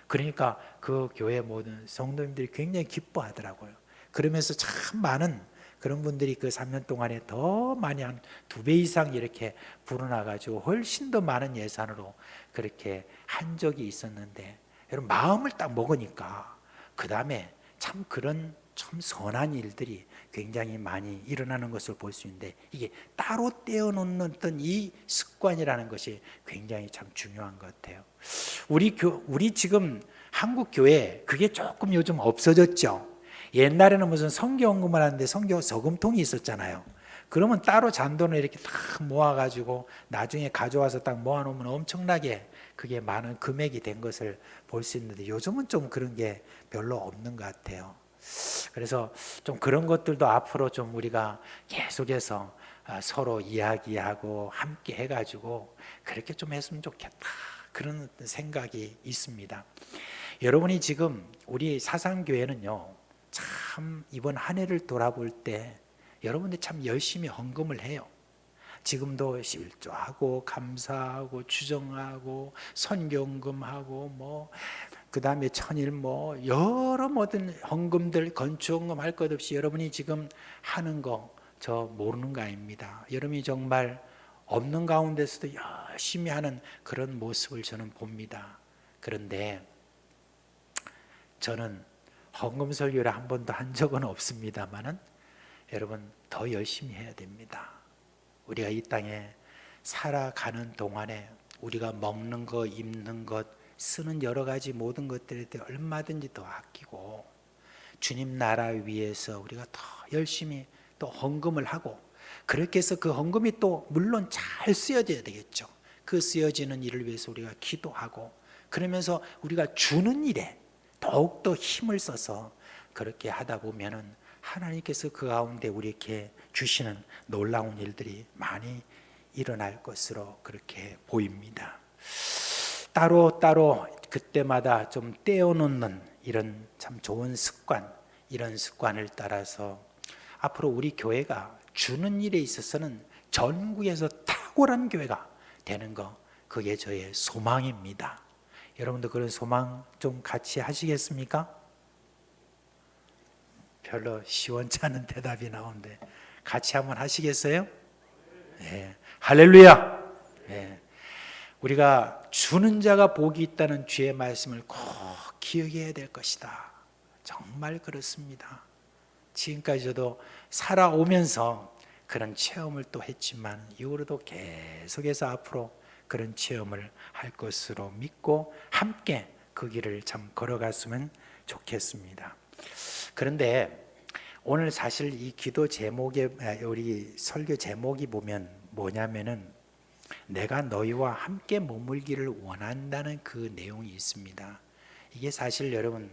그러니까 그 교회 모든 성도님들이 굉장히 기뻐하더라고요. 그러면서 참 많은 그런 분들이 그 3년 동안에 더 많이 한 2배 이상 이렇게 불어나가지고 훨씬 더 많은 예산으로 그렇게 한 적이 있었는데 여러분 마음을 딱 먹으니까 그 다음에 참 그런 참 선한 일들이 굉장히 많이 일어나는 것을 볼 수 있는데 이게 따로 떼어놓는 어떤 이 습관이라는 것이 굉장히 참 중요한 것 같아요. 우리 지금 한국 교회 그게 조금 요즘 없어졌죠. 옛날에는 무슨 성경헌금을 하는데 성경 저금통이 있었잖아요. 그러면 따로 잔돈을 이렇게 딱 모아가지고 나중에 가져와서 딱 모아놓으면 엄청나게 그게 많은 금액이 된 것을 볼 수 있는데 요즘은 좀 그런 게 별로 없는 것 같아요. 그래서 좀 그런 것들도 앞으로 좀 우리가 계속해서 서로 이야기하고 함께 해가지고 그렇게 좀 했으면 좋겠다 그런 생각이 있습니다. 여러분이 지금 우리 사상교회는요, 참 이번 한 해를 돌아볼 때 여러분들 참 열심히 헌금을 해요. 지금도 11조하고 감사하고 추정하고 선교헌금하고 뭐 그다음에 천일 뭐 여러 모든 헌금들 건축헌금 할 것 없이 여러분이 지금 하는 거 저 모르는 거 아닙니다. 여러분이 정말 없는 가운데서도 열심히 하는 그런 모습을 저는 봅니다. 그런데 저는 헌금 설교를 한 번도 한 적은 없습니다만은 여러분 더 열심히 해야 됩니다. 우리가 이 땅에 살아가는 동안에 우리가 먹는 것, 입는 것, 쓰는 여러 가지 모든 것들에 대해 얼마든지 더 아끼고 주님 나라 위해서 우리가 더 열심히 또 헌금을 하고, 그렇게 해서 그 헌금이 또 물론 잘 쓰여져야 되겠죠. 그 쓰여지는 일을 위해서 우리가 기도하고, 그러면서 우리가 주는 일에 더욱더 힘을 써서 그렇게 하다 보면은 하나님께서 그 가운데 우리에게 주시는 놀라운 일들이 많이 일어날 것으로 그렇게 보입니다. 따로 그때마다 좀 떼어놓는 이런 참 좋은 습관, 이런 습관을 따라서 앞으로 우리 교회가 주는 일에 있어서는 전국에서 탁월한 교회가 되는 거, 그게 저의 소망입니다. 여러분도 그런 소망 좀 같이 하시겠습니까? 별로 시원치 않은 대답이 나오는데 같이 한번 하시겠어요? 네. 할렐루야. 네. 우리가 주는 자가 복이 있다는 주의 말씀을 꼭 기억해야 될 것이다. 정말 그렇습니다. 지금까지 저도 살아오면서 그런 체험을 또 했지만 이후로도 계속해서 앞으로 그런 체험을 할 것으로 믿고 함께 그 길을 참 걸어갔으면 좋겠습니다. 그런데 오늘 사실 이 기도 제목에, 우리 설교 제목이 보면 뭐냐면은 내가 너희와 함께 머물기를 원한다는 그 내용이 있습니다. 이게 사실 여러분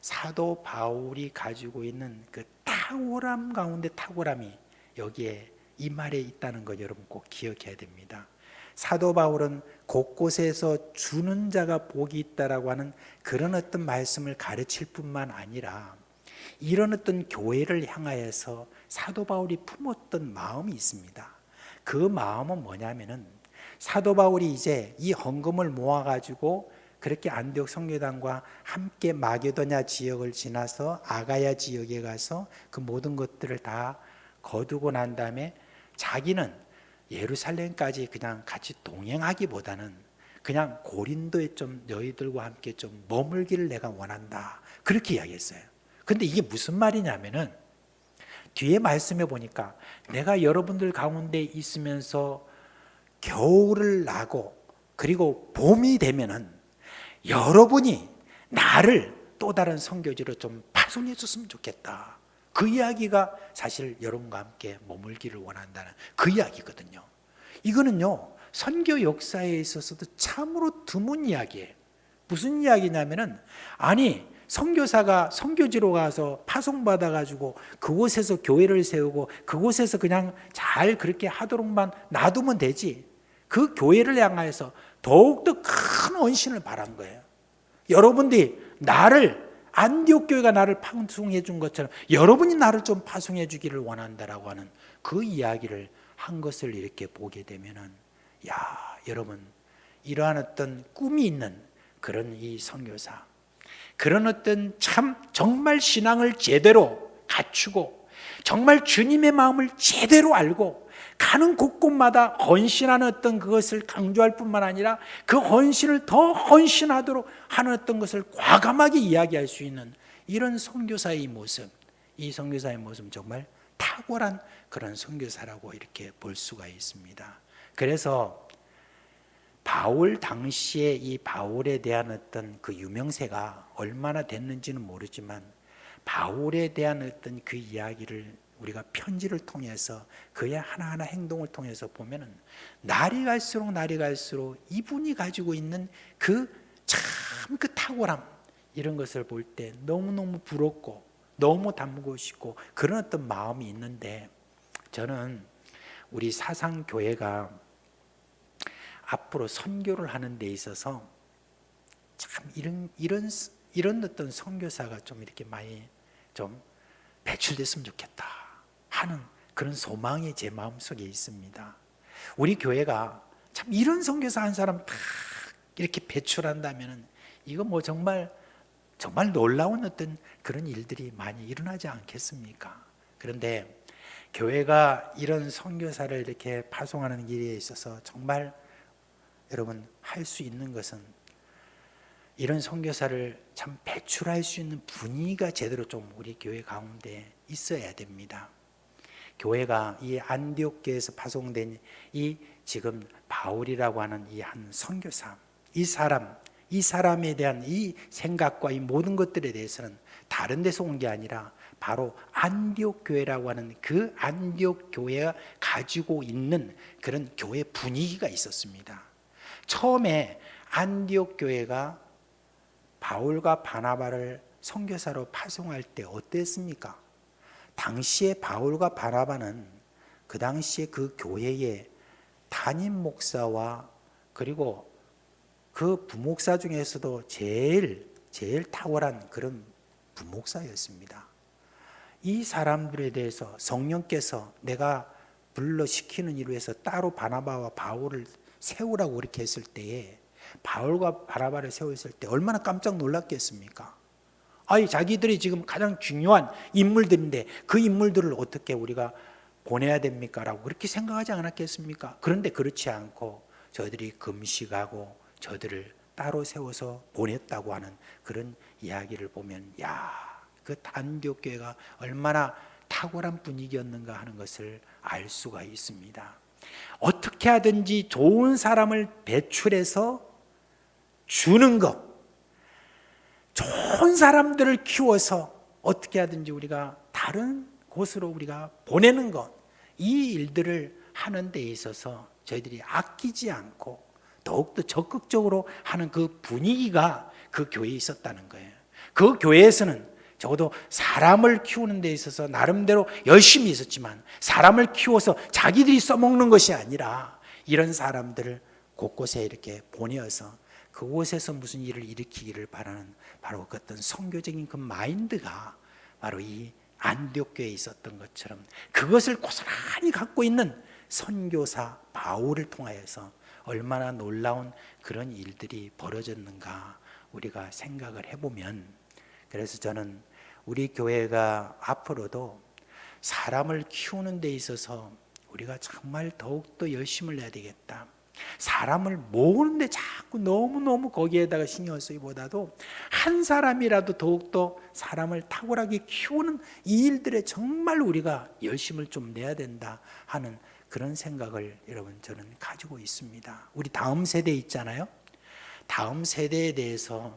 사도 바울이 가지고 있는 그 탁월함 가운데 탁월함이 여기에 이 말에 있다는 거 여러분 꼭 기억해야 됩니다. 사도 바울은 곳곳에서 주는 자가 복이 있다라고 하는 그런 어떤 말씀을 가르칠 뿐만 아니라 이런 어떤 교회를 향하여서 사도 바울이 품었던 마음이 있습니다. 그 마음은 뭐냐면은 사도 바울이 이제 이 헌금을 모아가지고 그렇게 안디옥 성교단과 함께 마게도냐 지역을 지나서 아가야 지역에 가서 그 모든 것들을 다 거두고 난 다음에 자기는 예루살렘까지 그냥 같이 동행하기보다는 그냥 고린도에 좀 너희들과 함께 좀 머물기를 내가 원한다, 그렇게 이야기했어요. 근데 이게 무슨 말이냐면은 뒤에 말씀해 보니까 내가 여러분들 가운데 있으면서 겨울을 나고 그리고 봄이 되면은 여러분이 나를 또 다른 선교지로 좀 파송해 줬으면 좋겠다. 그 이야기가 사실 여러분과 함께 머물기를 원한다는 그 이야기거든요. 이거는요 선교 역사에 있어서도 참으로 드문 이야기예요. 무슨 이야기냐면은 아니 선교사가 선교지로 가서 파송받아 가지고 그곳에서 교회를 세우고 그곳에서 그냥 잘 그렇게 하도록만 놔두면 되지, 그 교회를 향하여서 더욱더 큰 헌신을 바란 거예요. 여러분들이 나를, 안디옥 교회가 나를 파송해 준 것처럼 여러분이 나를 좀 파송해 주기를 원한다라고 하는 그 이야기를 한 것을 이렇게 보게 되면은, 야 여러분, 이러한 어떤 꿈이 있는 그런 이 선교사, 그런 어떤 참 정말 신앙을 제대로 갖추고 정말 주님의 마음을 제대로 알고 가는 곳곳마다 헌신하는 어떤 그것을 강조할 뿐만 아니라 그 헌신을 더 헌신하도록 하는 어떤 것을 과감하게 이야기할 수 있는 이런 선교사의 모습, 이 선교사의 모습은 정말 탁월한 그런 선교사라고 이렇게 볼 수가 있습니다. 그래서 바울 당시에 이 바울에 대한 어떤 그 유명세가 얼마나 됐는지는 모르지만 바울에 대한 어떤 그 이야기를 우리가 편지를 통해서 그의 하나하나 행동을 통해서 보면은 날이 갈수록 이분이 가지고 있는 그 참 그 탁월함, 이런 것을 볼 때 너무너무 부럽고 너무 닮고 싶고 그런 어떤 마음이 있는데, 저는 우리 사상교회가 앞으로 선교를 하는 데 있어서 참 이런 어떤 선교사가 좀 이렇게 많이 좀 배출됐으면 좋겠다 하는 그런 소망이 제 마음속에 있습니다. 우리 교회가 참 이런 선교사 한 사람 딱 이렇게 배출한다면 이거 뭐 정말 놀라운 어떤 그런 일들이 많이 일어나지 않겠습니까? 그런데 교회가 이런 선교사를 이렇게 파송하는 일에 있어서 정말 여러분 할 수 있는 것은 이런 선교사를 참 배출할 수 있는 분위기가 제대로 좀 우리 교회 가운데 있어야 됩니다. 교회가 이 안디옥 교회에서 파송된 이 지금 바울이라고 하는 이 한 선교사, 이 사람에 대한 이 생각과 이 모든 것들에 대해서는 다른 데서 온 게 아니라 바로 안디옥 교회라고 하는 그 안디옥 교회가 가지고 있는 그런 교회 분위기가 있었습니다. 처음에 안디옥 교회가 바울과 바나바를 선교사로 파송할 때 어땠습니까? 당시에 바울과 바나바는 그 당시에 그 교회의 담임 목사와 그리고 그 부목사 중에서도 제일 탁월한 그런 부목사였습니다. 이 사람들에 대해서 성령께서 내가 불러시키는 일로 해서 따로 바나바와 바울을 세우라고 그렇게 했을 때에 바울과 바나바를 세웠을 때 얼마나 깜짝 놀랐겠습니까? 아니 자기들이 지금 가장 중요한 인물들인데 그 인물들을 어떻게 우리가 보내야 됩니까? 라고 그렇게 생각하지 않았겠습니까? 그런데 그렇지 않고 저들이 금식하고 저들을 따로 세워서 보냈다고 하는 그런 이야기를 보면 그 안디옥 교회가 얼마나 탁월한 분위기였는가 하는 것을 알 수가 있습니다. 어떻게 하든지 좋은 사람을 배출해서 주는 것, 좋은 사람들을 키워서 어떻게 하든지 우리가 다른 곳으로 우리가 보내는 것, 이 일들을 하는 데 있어서 저희들이 아끼지 않고 더욱더 적극적으로 하는 그 분위기가 그 교회에 있었다는 거예요. 그 교회에서는 적어도 사람을 키우는 데 있어서 나름대로 열심히 있었지만 사람을 키워서 자기들이 써먹는 것이 아니라 이런 사람들을 곳곳에 이렇게 보내어서 그곳에서 무슨 일을 일으키기를 바라는 바로 그 어떤 선교적인 그 마인드가 바로 이 안디옥 교회에 있었던 것처럼 그것을 고스란히 갖고 있는 선교사 바울을 통하여서 얼마나 놀라운 그런 일들이 벌어졌는가 우리가 생각을 해보면, 그래서 저는 우리 교회가 앞으로도 사람을 키우는 데 있어서 우리가 정말 더욱더 열심을 내야 되겠다. 사람을 모으는데 자꾸 너무너무 거기에다가 신경을 쓰기보다도 한 사람이라도 더욱더 사람을 탁월하게 키우는 이 일들에 정말 우리가 열심을 좀 내야 된다 하는 그런 생각을 여러분 저는 가지고 있습니다. 우리 다음 세대 있잖아요. 다음 세대에 대해서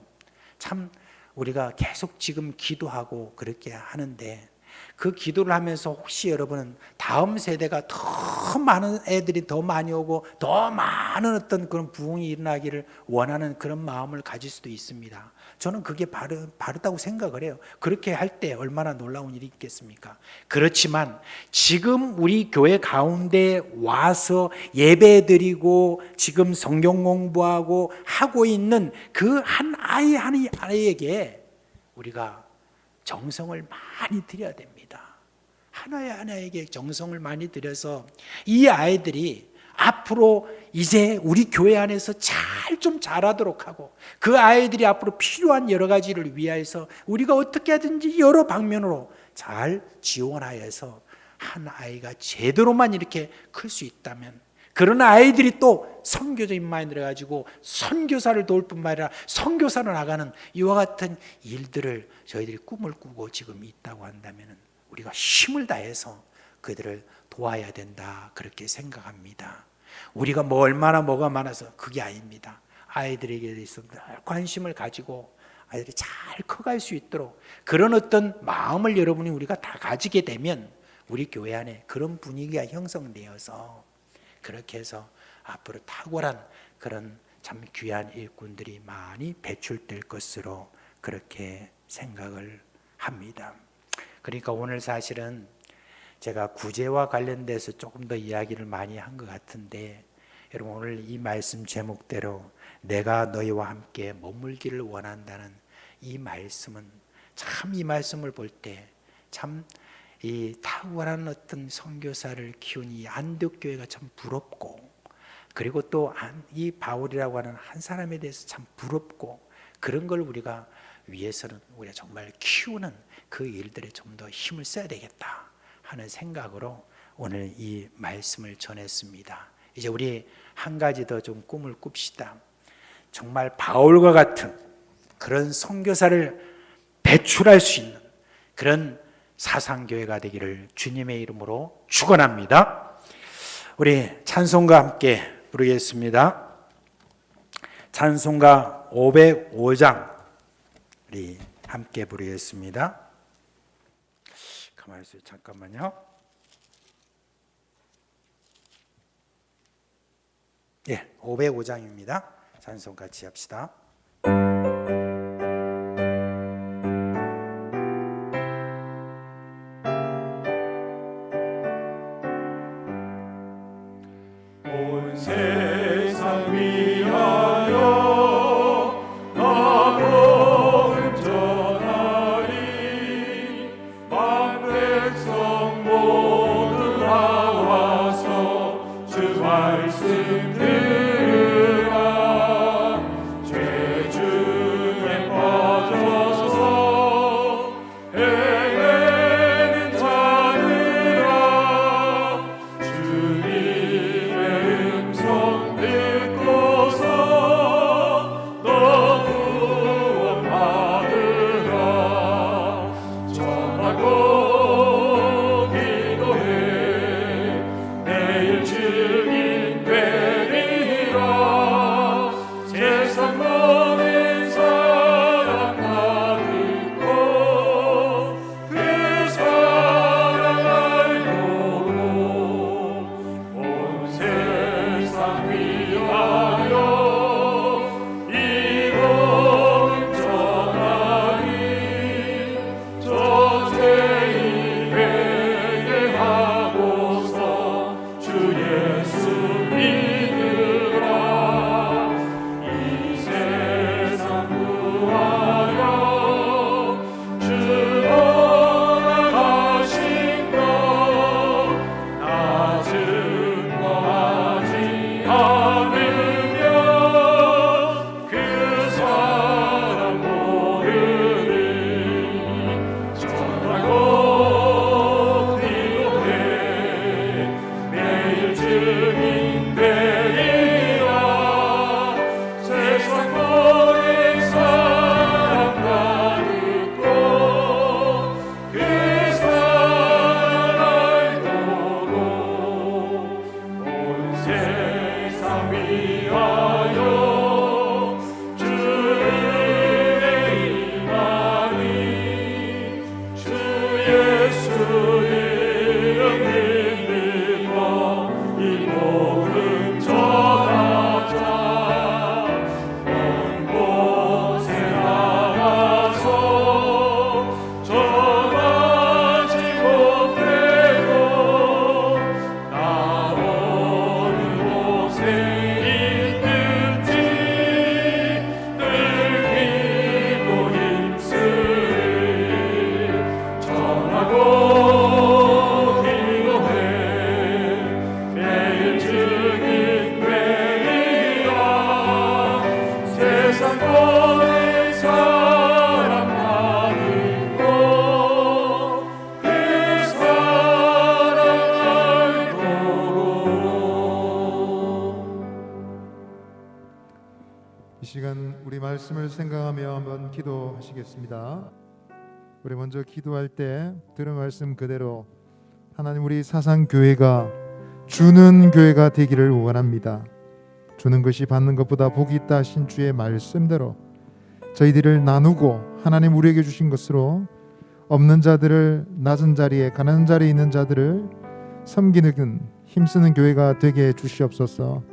참 우리가 계속 지금 기도하고 그렇게 하는데 그 기도를 하면서 혹시 여러분은 다음 세대가 더 많은 애들이 더 많이 오고 더 많은 어떤 그런 부흥이 일어나기를 원하는 그런 마음을 가질 수도 있습니다. 저는 그게 바르다고 생각을 해요. 그렇게 할 때 얼마나 놀라운 일이 있겠습니까? 그렇지만 지금 우리 교회 가운데 와서 예배드리고 지금 성경 공부하고 하고 있는 그 한 아이 한 아이에게 우리가 정성을 많이 드려야 됩니다. 하나하나에게 정성을 많이 들여서 이 아이들이 앞으로 이제 우리 교회 안에서 좀 자라도록 하고 그 아이들이 앞으로 필요한 여러 가지를 위하여서 우리가 어떻게 하든지 여러 방면으로 잘 지원하여서 한 아이가 제대로만 이렇게 클 수 있다면, 그런 아이들이 또 선교적인 마인드를 가지고 선교사를 도울 뿐만 아니라 선교사로 나가는 이와 같은 일들을 저희들이 꿈을 꾸고 지금 있다고 한다면 우리가 힘을 다해서 그들을 도와야 된다, 그렇게 생각합니다. 우리가 뭐 얼마나 뭐가 많아서 그게 아닙니다. 아이들에게 대해서 관심을 가지고 아이들이 잘 커갈 수 있도록 그런 어떤 마음을 여러분이 우리가 다 가지게 되면 우리 교회 안에 그런 분위기가 형성되어서 그렇게 해서 앞으로 탁월한 그런 참 귀한 일꾼들이 많이 배출될 것으로 그렇게 생각을 합니다. 그러니까 오늘 사실은 제가 구제와 관련돼서 조금 더 이야기를 많이 한 것 같은데, 여러분 오늘 이 말씀 제목대로 내가 너희와 함께 머물기를 원한다는 이 말씀은 참 이 말씀을 볼 때 참 이 탁월한 어떤 선교사를 키운 이 안독교회가 참 부럽고, 그리고 또 이 바울이라고 하는 한 사람에 대해서 참 부럽고, 그런 걸 우리가 위해서는 우리가 정말 키우는 그 일들에 좀 더 힘을 써야 되겠다 하는 생각으로 오늘 이 말씀을 전했습니다. 이제 우리 한 가지 더 좀 꿈을 꿉시다. 정말 바울과 같은 그런 선교사를 배출할 수 있는 그런 사상교회가 되기를 주님의 이름으로 축원합니다. 우리 찬송가 함께 부르겠습니다. 찬송가 505장 우리 함께 부르겠습니다. 가만히 있어요. 잠깐만요. 예, 505장입니다. 찬송 같이 합시다. 온 세상 위하여 나복음 전하리. 만백성 모두 나와서 주 말씀 들으라. 죄 중에 빠져서 헤매는 자들아, 주님의 음성 듣고서 너 구원 받으라. 전하고 기도해 내일 증인 되리라. 세상 모든 사람 다 듣고 그 사랑 알도록 온 세상 위하여 이 복음 전하리. 저 죄인 회개하고서 주 예수 믿으라. 이 세상 구하여 주 떠나가신 것 나 증거하지 않으면 그 사람 모르니. 전하고 기도해 매일 증인 되리라. 세상 모든 사람 다 듣고 그 사랑 알도록 온 세상 위하여 주의 임하니. 주 예수 이름 믿고 이 복음 전하자. 먼 곳에 나가서 전하지 못해도 나오는 곳에 있든지 늘 믿고 힘쓰리. 전하고 기도해 매일 증인 되리라. 세상 모든 사람 다 듣고 그 사랑 알도록. 이 시간 우리 말씀을 생각하며 한번 기도하시겠습니다. 우리 먼저 기도할 때 들은 말씀 그대로 하나님 우리 사상교회가 주는 교회가 되기를 원합니다. 주는 것이 받는 것보다 복이 있다 하신 주의 말씀대로 저희들을 나누고 하나님 우리에게 주신 것으로 없는 자들을, 낮은 자리에 가난한 자리에 있는 자들을 섬기는 힘쓰는 교회가 되게 해 주시옵소서.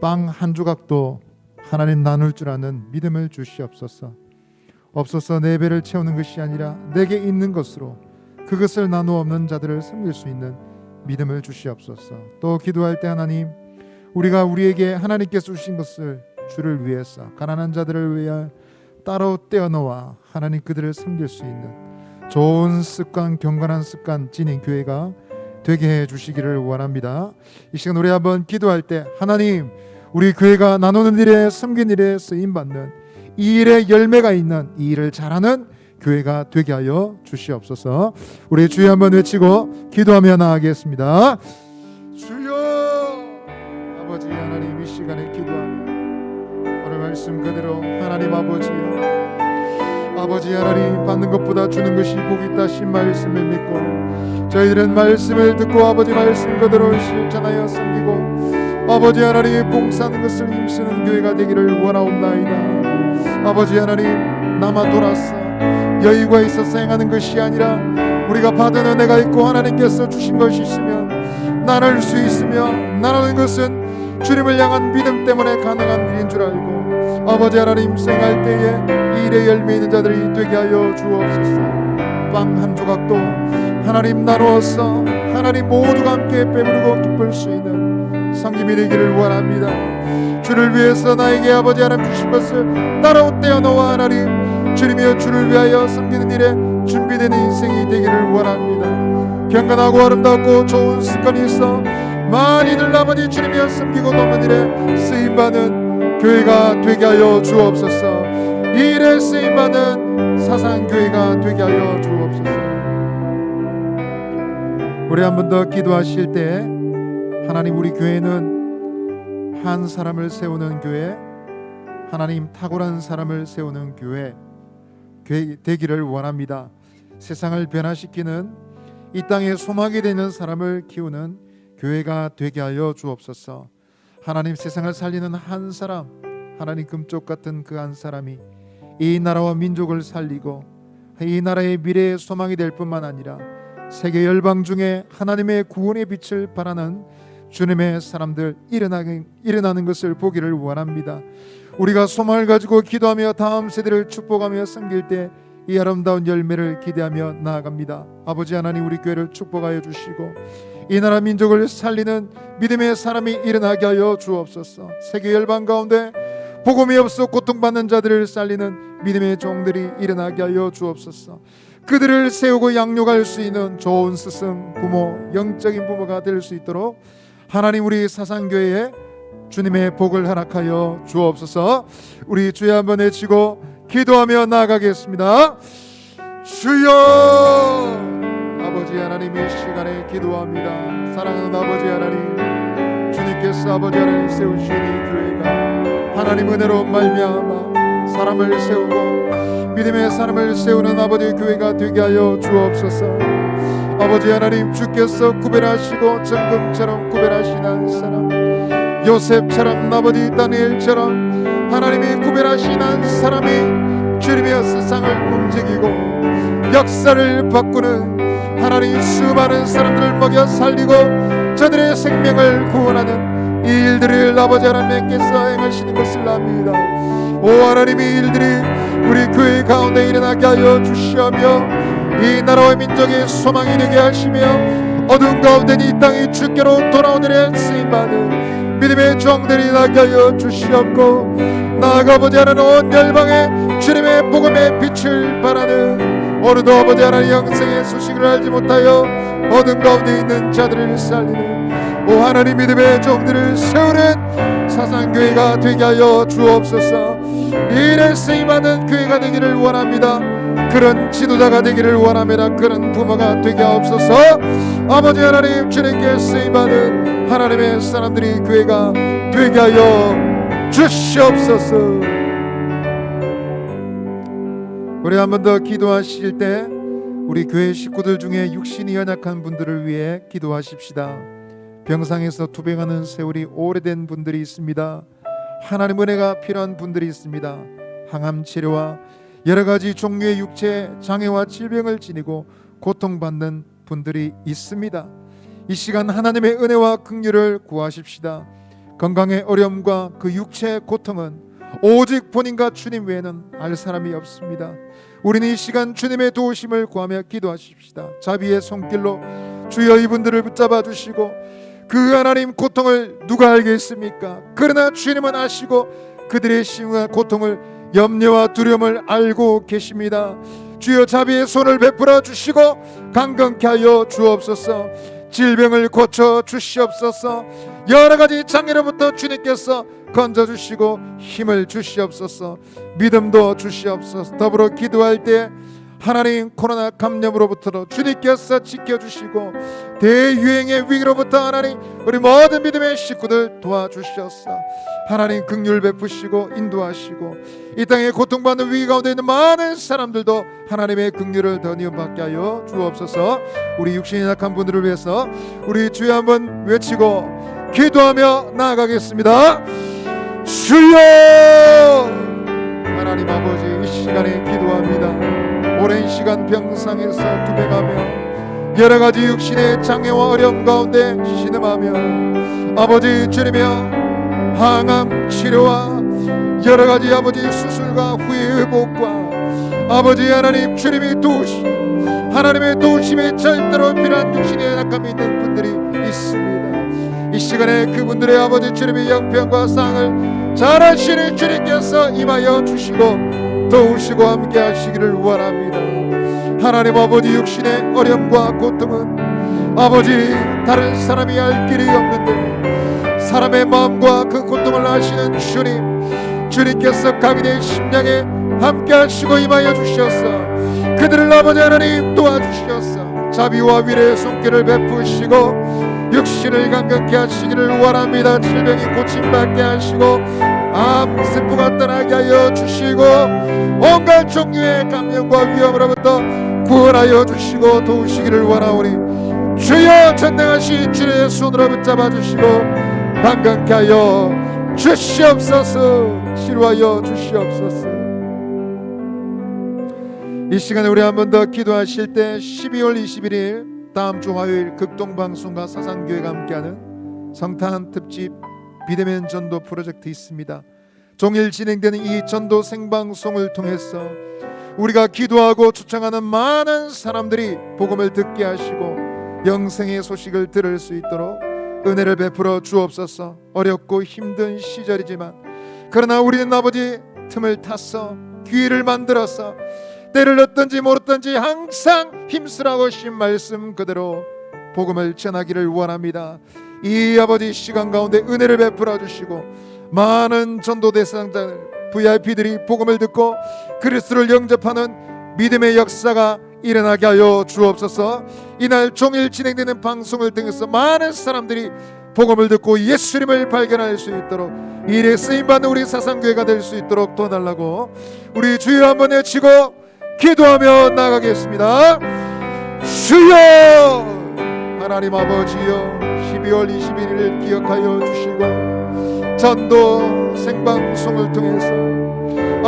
빵 한 조각도 하나님 나눌 줄 아는 믿음을 주시옵소서. 없어서 내 배를 채우는 것이 아니라 내게 있는 것으로 그것을 나누어 없는 자들을 섬길 수 있는 믿음을 주시옵소서. 또 기도할 때 하나님 우리가 우리에게 하나님께서 주신 것을 주를 위해서 가난한 자들을 위해 따로 떼어놓아 하나님 그들을 섬길 수 있는 좋은 습관, 경건한 습관 지닌 교회가 되게 해주시기를 원합니다. 이 시간 우리 한번 기도할 때 하나님 우리 교회가 나누는 일에 섬긴 일에 쓰임받는 이 일에 열매가 있는 이 일을 잘하는 교회가 되게 하여 주시옵소서. 우리 주여 한번 외치고 기도하며 나아가겠습니다. 주여 아버지 하나님 이 시간에 기도합니다. 오늘 말씀 그대로 하나님 아버지 하나님 받는 것보다 주는 것이 복이 있다신 말씀을 믿고 저희들은 말씀을 듣고 아버지 말씀 그대로 실천하여 섬기고 아버지 하나님 봉사하는 것을 힘쓰는 교회가 되기를 원하옵나이다. 아버지 하나님 남아 돌아서 여유가 있어서 행하는 것이 아니라 우리가 받은 은혜가 있고 하나님께서 주신 것이 있으면 나눌 수 있으며 나누는 것은 주님을 향한 믿음 때문에 가능한 일인 줄 알고 아버지 하나님 생할 때에 이 일에 열매 있는 자들이 되게 하여 주옵소서. 빵 한 조각도 하나님 나누어서 하나님 모두가 함께 배부르고 기쁠 수 있는 성김이 되기를 원합니다. 주를 위해서 나에게 아버지 하나님 주신 것을 따로 떼어놓아 하나님 주님이여 주를 위하여 섬기는 일에 준비된 인생이 되기를 원합니다. 경건하고 아름답고 좋은 습관이 있어 많이들 아버지 주님이여 섬기고 돕는 일에 쓰임받는 교회가 되게 하여 주옵소서. 이 일에 쓰임받는 사상교회가 되게 하여 주옵소서. 우리 한 번 더 기도하실 때 하나님 우리 교회는 한 사람을 세우는 교회, 하나님 탁월한 사람을 세우는 교회 되기를 원합니다. 세상을 변화시키는 이 땅에 소망이 되는 사람을 키우는 교회가 되게 하여 주옵소서. 하나님 세상을 살리는 한 사람, 하나님 금쪽 같은 그 한 사람이 이 나라와 민족을 살리고 이 나라의 미래의 소망이 될 뿐만 아니라 세계 열방 중에 하나님의 구원의 빛을 발하는 주님의 사람들 일어나는 것을 보기를 원합니다. 우리가 소망을 가지고 기도하며 다음 세대를 축복하며 섬길 때 이 아름다운 열매를 기대하며 나아갑니다. 아버지 하나님 우리 교회를 축복하여 주시고 이 나라 민족을 살리는 믿음의 사람이 일어나게 하여 주옵소서. 세계 열방 가운데 복음이 없어 고통받는 자들을 살리는 믿음의 종들이 일어나게 하여 주옵소서. 그들을 세우고 양육할 수 있는 좋은 스승, 부모, 영적인 부모가 될 수 있도록 하나님 우리 사상교회에 주님의 복을 허락하여 주옵소서. 우리 주여 한번 외치고 기도하며 나아가겠습니다. 주여 아버지 하나님 이 시간에 기도합니다. 사랑하는 아버지 하나님 주님께서 아버지 하나님 세우신 이 교회가 하나님 은혜로 말미암아 사람을 세우고 믿음의 사람을 세우는 아버지 교회가 되게 하여 주옵소서. 아버지 하나님 주께서 구별하시고 정금처럼 구별하신 한 사람 요셉처럼 아버지 다니엘처럼 하나님이 구별하신 한 사람이 주님의 세상을 움직이고 역사를 바꾸는 하나님 수많은 사람들을 먹여 살리고 저들의 생명을 구원하는 이 일들을 아버지 하나님께서 행하시는 것을 압니다. 오 하나님 이 일들이 우리 교회 가운데 일어나게 하여 주시하며 이 나라와 민족의 소망이 되게 하시며 어두운 가운데 이 땅이 주께로 돌아오는 쓰임받은 믿음의 종들이 나게 하여 주시옵고 나아가 아버지 하나님 온 열방에 주님의 복음의 빛을 발하는 오늘도 아버지 하나님 영생의 소식을 알지 못하여 어두운 가운데 있는 자들을 살리는 오 하나님 믿음의 종들을 세우는 사상교회가 되게 하여 주옵소서. 이 일에 쓰임받는 교회가 되기를 원합니다. 그런 지도자가 되기를 원합니다. 그런 부모가 되게 하옵소서. 아버지 하나님 주님께 쓰임받는 하나님의 사람들이 교회가 되게 하여 주시옵소서. 우리 한 번 더 기도하실 때 우리 교회 식구들 중에 육신이 연약한 분들을 위해 기도하십시다. 병상에서 투병하는 세월이 오래된 분들이 있습니다. 하나님 은혜가 필요한 분들이 있습니다. 항암 치료와 여러 가지 종류의 육체 장애와 질병을 지니고 고통받는 분들이 있습니다. 이 시간 하나님의 은혜와 긍휼을 구하십시다. 건강의 어려움과 그 육체의 고통은 오직 본인과 주님 외에는 알 사람이 없습니다. 우리는 이 시간 주님의 도우심을 구하며 기도하십시다. 자비의 손길로 주여 이분들을 붙잡아 주시고 그 하나님 고통을 누가 알겠습니까? 그러나 주님은 아시고 그들의 심한 고통을, 염려와 두려움을 알고 계십니다. 주여 자비의 손을 베풀어 주시고 강건케 하여 주옵소서. 질병을 고쳐 주시옵소서. 여러 가지 장애로부터 주님께서 건져 주시고 힘을 주시옵소서. 믿음도 주시옵소서. 더불어 기도할 때 하나님 코로나 감염으로부터 주님께서 지켜주시고 대유행의 위기로부터 하나님 우리 모든 믿음의 식구들 도와주셔서 하나님 긍휼 베푸시고 인도하시고 이 땅에 고통받는 위기 가운데 있는 많은 사람들도 하나님의 긍휼을 더 니은받게 하여 주옵소서. 우리 육신이 약한 분들을 위해서 우리 주여 한번 외치고 기도하며 나아가겠습니다. 주여! 하나님 아버지, 이 시간에 기도합니다. 오랜 시간 병상에서 투병하며 여러 가지 육신의 장애와 어려움 가운데 신음하며 아버지 주님이여 항암 치료와 여러 가지 아버지 수술과 후의 회복과 아버지 하나님 주님이 도우시 하나님의 도우심에 절대로 필요한 육신의 약함이 있는 분들이 있습니다. 이 시간에 그분들의 아버지 주님의 영평과 상을 잘 아시는 주님께서 임하여 주시고 도우시고 함께 하시기를 원합니다. 하나님 아버지 육신의 어려움과 고통은 아버지 다른 사람이 알 길이 없는데 사람의 마음과 그 고통을 아시는 주님께서 각인의 심령에 함께 하시고 임하여 주셔서 그들을 아버지 하나님 도와주셔서 자비와 위로의 손길을 베푸시고 육신을 강건케 하시기를 원합니다. 질병이 고침받게 하시고 암 세포가 떠나게 하여 주시고 온갖 종류의 감염과 위험으로부터 구원하여 주시고 도우시기를 원하오니 주여 전능하신 주의 손으로 붙잡아 주시고 강건케 하여 주시옵소서. 치료하여 주시옵소서. 이 시간에 우리 한 번 더 기도하실 때 12월 21일 다음 주 화요일 극동방송과 사상교회가 함께하는 성탄 특집 비대면 전도 프로젝트 있습니다. 종일 진행되는 이 전도 생방송을 통해서 우리가 기도하고 초청하는 많은 사람들이 복음을 듣게 하시고 영생의 소식을 들을 수 있도록 은혜를 베풀어 주옵소서. 어렵고 힘든 시절이지만 그러나 우리는 아버지 틈을 타서 기회를 만들어서 때를 얻든지 모르든지 항상 힘쓰라고 신 말씀 그대로 복음을 전하기를 원합니다. 이 아버지 시간 가운데 은혜를 베풀어 주시고 많은 전도 대상자들 VIP들이 복음을 듣고 그리스도를 영접하는 믿음의 역사가 일어나게 하여 주옵소서. 이날 종일 진행되는 방송을 통해서 많은 사람들이 복음을 듣고 예수님을 발견할 수 있도록 일에 쓰임받는 우리 사상교회가 될 수 있도록 도와달라고 우리 주여 한번 외치고 기도하며 나가겠습니다. 주여! 하나님 아버지여 12월 21일 기억하여 주시고 전도 생방송을 통해서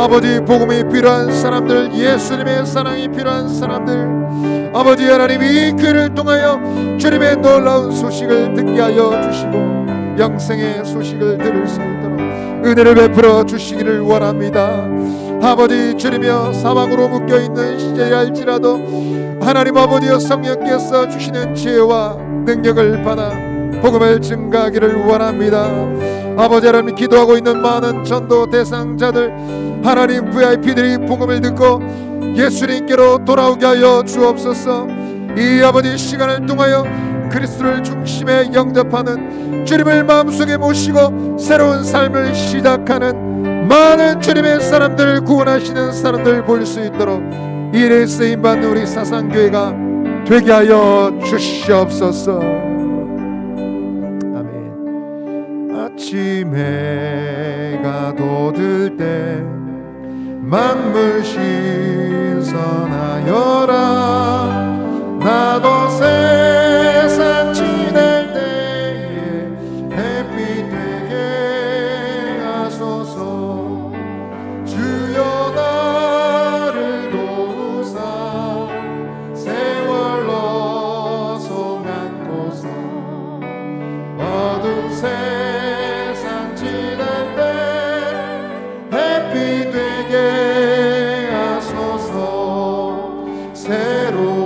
아버지 복음이 필요한 사람들, 예수님의 사랑이 필요한 사람들 아버지 하나님 이 귀를 통하여 주님의 놀라운 소식을 듣게 하여 주시고 영생의 소식을 들을 수 있도록 은혜를 베풀어 주시기를 원합니다. 아버지 주님이여 사방으로 묶여있는 시절이 할지라도 하나님 아버지여 성령께서 주시는 지혜와 능력을 받아 복음을 증가하기를 원합니다. 아버지 하나님 기도하고 있는 많은 전도 대상자들 하나님 VIP들이 복음을 듣고 예수님께로 돌아오게 하여 주옵소서. 이 아버지 시간을 통하여 그리스도를 중심에 영접하는 주님을 마음속에 모시고 새로운 삶을 시작하는 많은 주님의 사람들을 구원하시는 사람들 볼 수 있도록 일에 쓰임받는 우리 사상교회가 되게 하여 주시옵소서. 아멘. 아침에 해가 돋을 때 만물 신선하여라. 나도 세상 지낼 때에 햇빛 되게 하소서. 주여 나를 도우사 세월로 송안고서 어두운 세상 지낼 때 햇빛 되게 하소서. 새로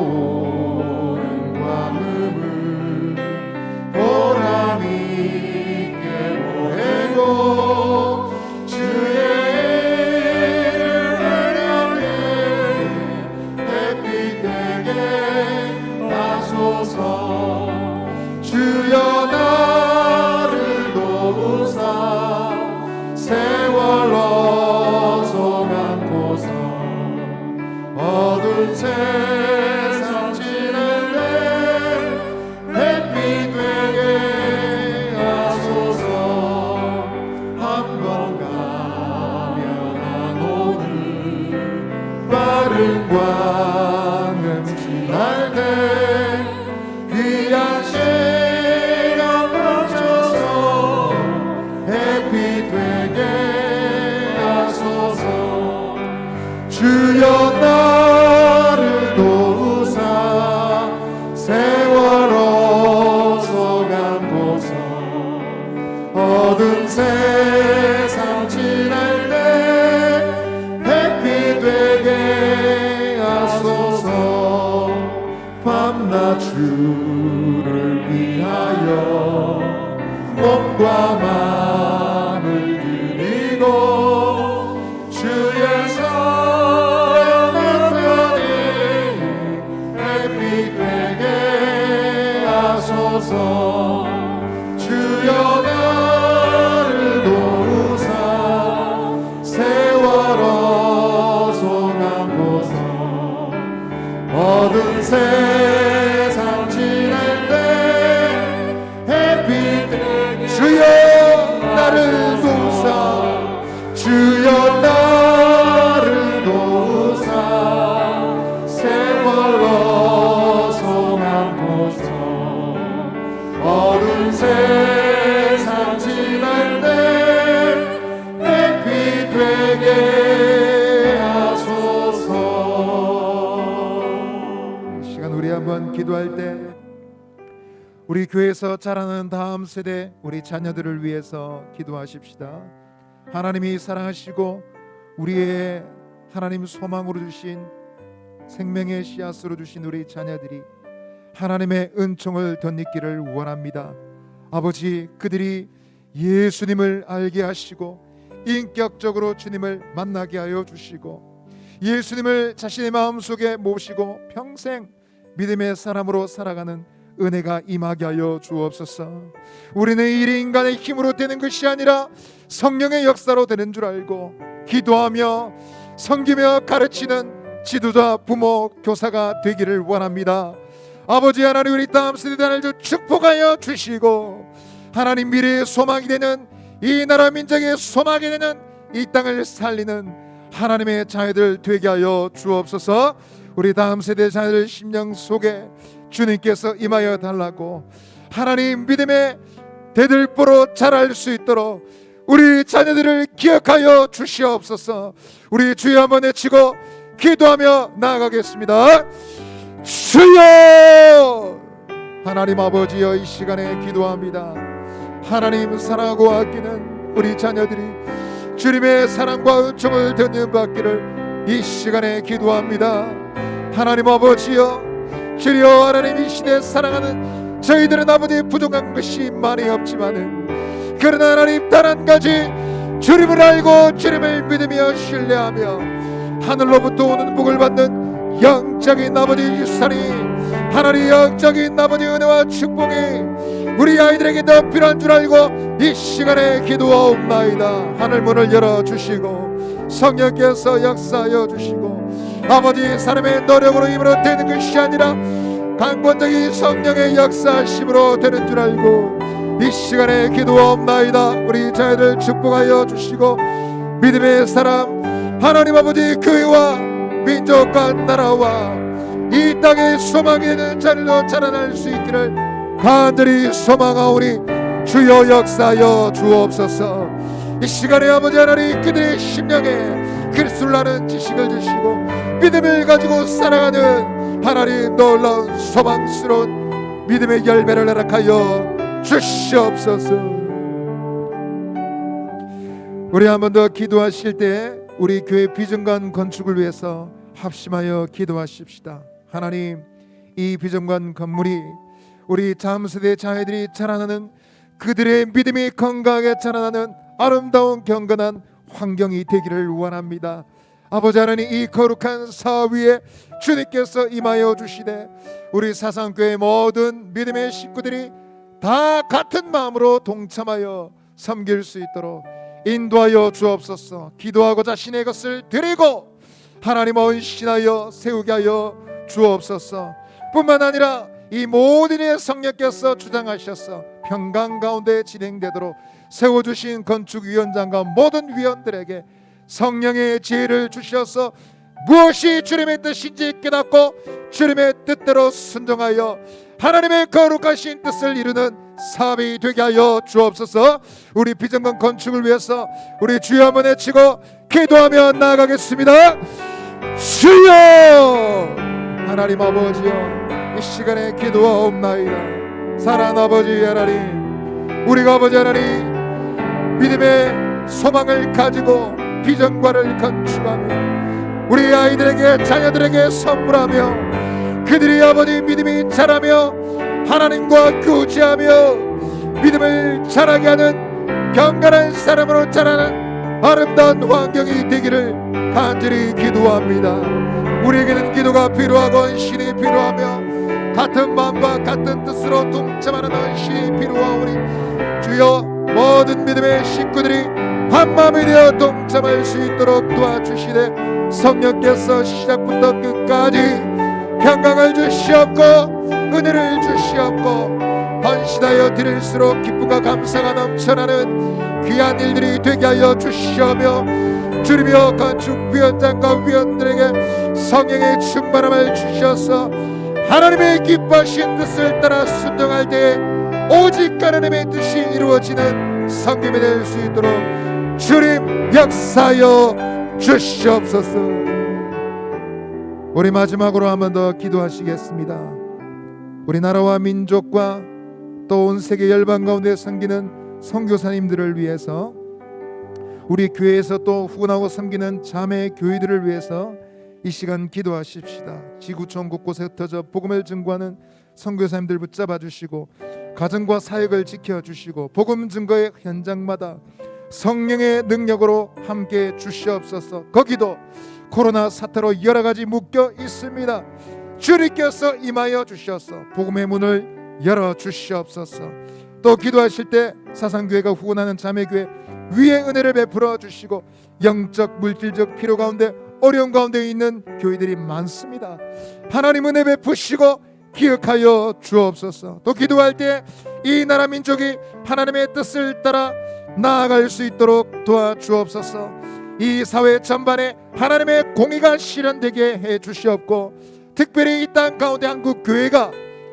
할 때 귀한 시간 맞춰서 햇빛 되게 하소서. 주여 나를 도우사 세월 어서간고서 어두운 세상 지날 때 햇빛 되게 하소서. 밤낮 주를 위하여 몸과 마음을 드리고 주의 사랑을 편히 햇빛 되게 하소서. 주여 나를 도우사 세월 어서간고서 어두운 세상 지낼 때 햇빛 되게 주여 나를 도우사 주여 나를 도우사 세월 어서간고서 어두운 세상 지날 때 햇빛 되게 하소서. 이 시간 우리 한번 기도할 때 우리 교회에서 자라는 다음 세대 우리 자녀들을 위해서 기도하십시다. 하나님이 사랑하시고 우리의 하나님 소망으로 주신 생명의 씨앗으로 주신 우리 자녀들이 하나님의 은총을 덧입기를 원합니다. 아버지, 그들이 예수님을 알게 하시고 인격적으로 주님을 만나게 하여 주시고 예수님을 자신의 마음속에 모시고 평생 믿음의 사람으로 살아가는 은혜가 임하게 하여 주옵소서. 우리는 이 인간의 힘으로 되는 것이 아니라 성령의 역사로 되는 줄 알고 기도하며 섬기며 가르치는 지도자, 부모, 교사가 되기를 원합니다. 아버지 하나님, 우리 다음 세대단을 축복하여 주시고 하나님 미래의 소망이 되는 이 나라 민족의 소망이 되는 이 땅을 살리는 하나님의 자녀들 되게 하여 주옵소서. 우리 다음 세대 자녀들 심령 속에 주님께서 임하여 달라고 하나님 믿음의 대들보로 자랄 수 있도록 우리 자녀들을 기억하여 주시옵소서. 우리 주여 한번 외치고 기도하며 나아가겠습니다. 주여! 하나님 아버지여, 이 시간에 기도합니다. 하나님 사랑하고 아끼는 우리 자녀들이 주님의 사랑과 은총을 덧입받기를 이 시간에 기도합니다. 하나님 아버지여, 주여 하나님 이 시대에 살아가는 저희들은 아버지 부족한 것이 많이 없지만은 그러나 하나님 단 한 가지 주님을 알고 주님을 믿으며 신뢰하며 하늘로부터 오는 복을 받는 영적인 아버지 유산이 하나님 영적인 아버지 은혜와 축복이 우리 아이들에게 더 필요한 줄 알고 이 시간에 기도하옵나이다. 하늘 문을 열어주시고 성령께서 역사하여 주시고 아버지 사람의 노력으로 힘으로 되는 것이 아니라 강권적인 성령의 역사심으로 되는 줄 알고 이 시간에 기도하옵나이다. 우리 자녀들 축복하여 주시고 믿음의 사람 하나님 아버지 교회와 민족과 나라와 이 땅의 소망이 되는 자녀로 자라날 수 있기를 간절히 소망하오니 주여 역사하여 주옵소서. 이 시간에 아버지 하나님 그들의 심령에 그리스도를 아는 지식을 주시고 믿음을 가지고 살아가는 하나님 놀라운 소망스러운 믿음의 열매를 허락하여 주시옵소서. 우리 한 번 더 기도하실 때 우리 교회 비전관 건축을 위해서 합심하여 기도하십시다. 하나님, 이 비전관 건물이 우리 다음 세대 자녀들이 자라나는 그들의 믿음이 건강하게 자라나는 아름다운 경건한 환경이 되기를 원합니다. 아버지 하나님, 이 거룩한 사업 위에 주님께서 임하여 주시되 우리 사상교회 모든 믿음의 식구들이 다 같은 마음으로 동참하여 섬길 수 있도록 인도하여 주옵소서. 기도하고 자신의 것을 드리고 하나님 헌신하여 세우게 하여 주옵소서. 뿐만 아니라 이 모든 일에 성령께서 주장하셔서 평강 가운데 진행되도록 세워주신 건축위원장과 모든 위원들에게 성령의 지혜를 주셔서 무엇이 주님의 뜻인지 깨닫고 주님의 뜻대로 순종하여 하나님의 거룩하신 뜻을 이루는 사업이 되게 하여 주옵소서. 우리 비전건 건축을 위해서 우리 주여 한번 외치고 기도하며 나아가겠습니다. 주여, 하나님 아버지여, 이 시간에 기도하옵나이다. 사랑하는 아버지 하나님, 우리가 아버지 하나님 믿음의 소망을 가지고 비전관을 건축하며 우리 아이들에게 자녀들에게 선물하며 그들이 아버지 믿음이 자라며 하나님과 교제하며 믿음을 자라게 하는 경건한 사람으로 자라는 아름다운 환경이 되기를 간절히 기도합니다. 우리에게는 기도가 필요하고 헌신이 필요하며 같은 마음과 같은 뜻으로 동참하는 헌신이 필요하오니 주여, 모든 믿음의 식구들이 한마음이 되어 동참할 수 있도록 도와주시되 성령께서 시작부터 끝까지 평강을 주시옵고 은혜를 주시옵고 헌신하여 드릴수록 기쁨과 감사가 넘쳐나는 귀한 일들이 되게 하여 주시오며 주님이여, 건축위원장과 위원들에게 성령의 충만함을 주셔서 하나님의 기뻐하신 뜻을 따라 순종할 때 오직 하나님의 뜻이 이루어지는 성김이 될 수 있도록 주님 역사하여 주시옵소서. 우리 마지막으로 한 번 더 기도하시겠습니다. 우리 나라와 민족과 또 온 세계 열방 가운데 섬기는 선교사님들을 위해서, 우리 교회에서 또 후원하고 섬기는 자매 교회들을 위해서 이 시간 기도하십시다. 지구촌 곳곳에 흩어져 복음을 증거하는 선교사님들 붙잡아 주시고 가정과 사역을 지켜주시고 복음 증거의 현장마다 성령의 능력으로 함께 주시옵소서. 거기도 코로나 사태로 여러 가지 묶여 있습니다. 주님께서 임하여 주셔서 복음의 문을 열어 주시옵소서. 또 기도하실 때 사상교회가 후원하는 자매교회 위에 은혜를 베풀어 주시고 영적 물질적 필요 가운데 어려운 가운데 있는 교회들이 많습니다. 하나님 은혜 베푸시고 기억하여 주옵소서. 또 기도할 때 이 나라 민족이 하나님의 뜻을 따라 나아갈 수 있도록 도와주옵소서. 이 사회 전반에 하나님의 공의가 실현되게 해 주시옵고 특별히 이 땅 가운데 한국 교회가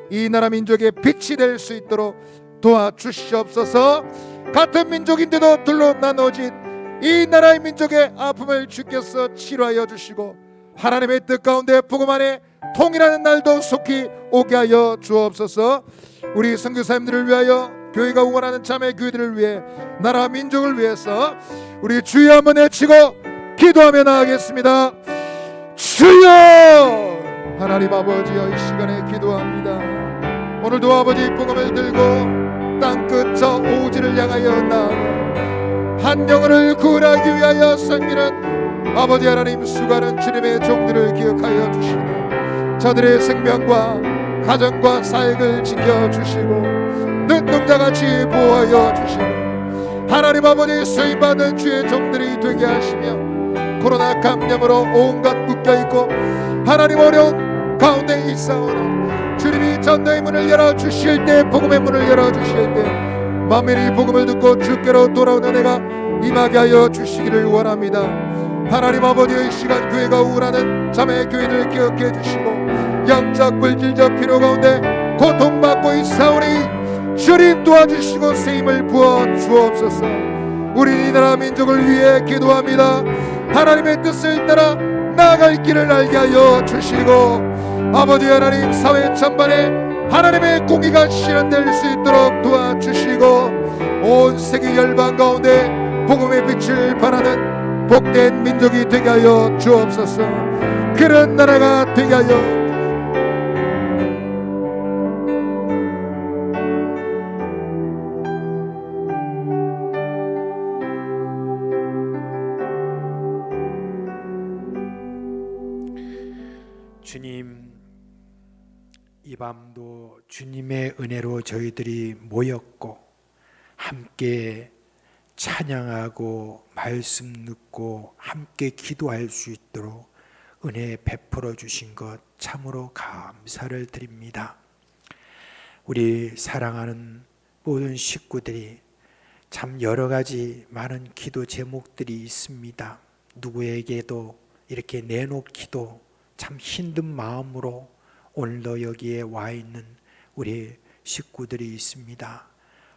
이 나라 민족의 빛이 될 수 있도록 도와주시옵소서. 같은 민족인데도 둘로 나눠진 이 나라의 민족의 아픔을 주께서 치료하여 주시고 하나님의 뜻 가운데 복음 안에 통일하는 날도 속히 오게 하여 주옵소서. 우리 선교사님들을 위하여 교회가 응원하는 자매 교회들을 위해 나라 민족을 위해서 우리 주여 한번 외치고 기도하며 나가겠습니다. 주여, 하나님 아버지여, 이 시간에 기도합니다. 오늘도 아버지 복음을 들고 땅끝 저 오지를 향하여 나아가 한 영혼을 구원하기 위하여 섬기는 아버지 하나님 수고하는 주님의 종들을 기억하여 주시고 저들의 생명과 가정과 사역을 지켜주시고 눈동자같이 보호하여 주시고 하나님 아버지 쓰임받는 주의 종들이 되게 하시며 코로나 감염으로 온갖 묶여있고 하나님 어려운 가운데 있사오나 주님이 전도의 문을 열어주실 때, 복음의 문을 열어주실 때 만민이 복음을 듣고 주께로 돌아오는 은혜가 임하게 하여 주시기를 원합니다. 하나님 아버지의 시간 교회가 우울하는 자매 교회를 기억해 주시고 영적 물질적 필요 가운데 고통받고 있사오니 주님 도와주시고 세임을 부어 주옵소서. 우리 이 나라 민족을 위해 기도합니다. 하나님의 뜻을 따라 나아갈 길을 알게 하여 주시고 아버지 하나님 사회 전반에 하나님의 공의가 실현될 수 있도록 도와주시고 온 세계 열방 가운데 복음의 빛을 발하는 복된 민족이 되게 하여 주옵소서. 그런 나라가 되게 하여 주님, 이 밤도 주님의 은혜로 저희들이 모였고 함께 찬양하고 말씀 듣고 함께 기도할 수 있도록 은혜 베풀어 주신 것 참으로 감사를 드립니다. 우리 사랑하는 모든 식구들이 참 여러 가지 많은 기도 제목들이 있습니다. 누구에게도 이렇게 내놓기도 참 힘든 마음으로 오늘도 여기에 와 있는 우리 식구들이 있습니다.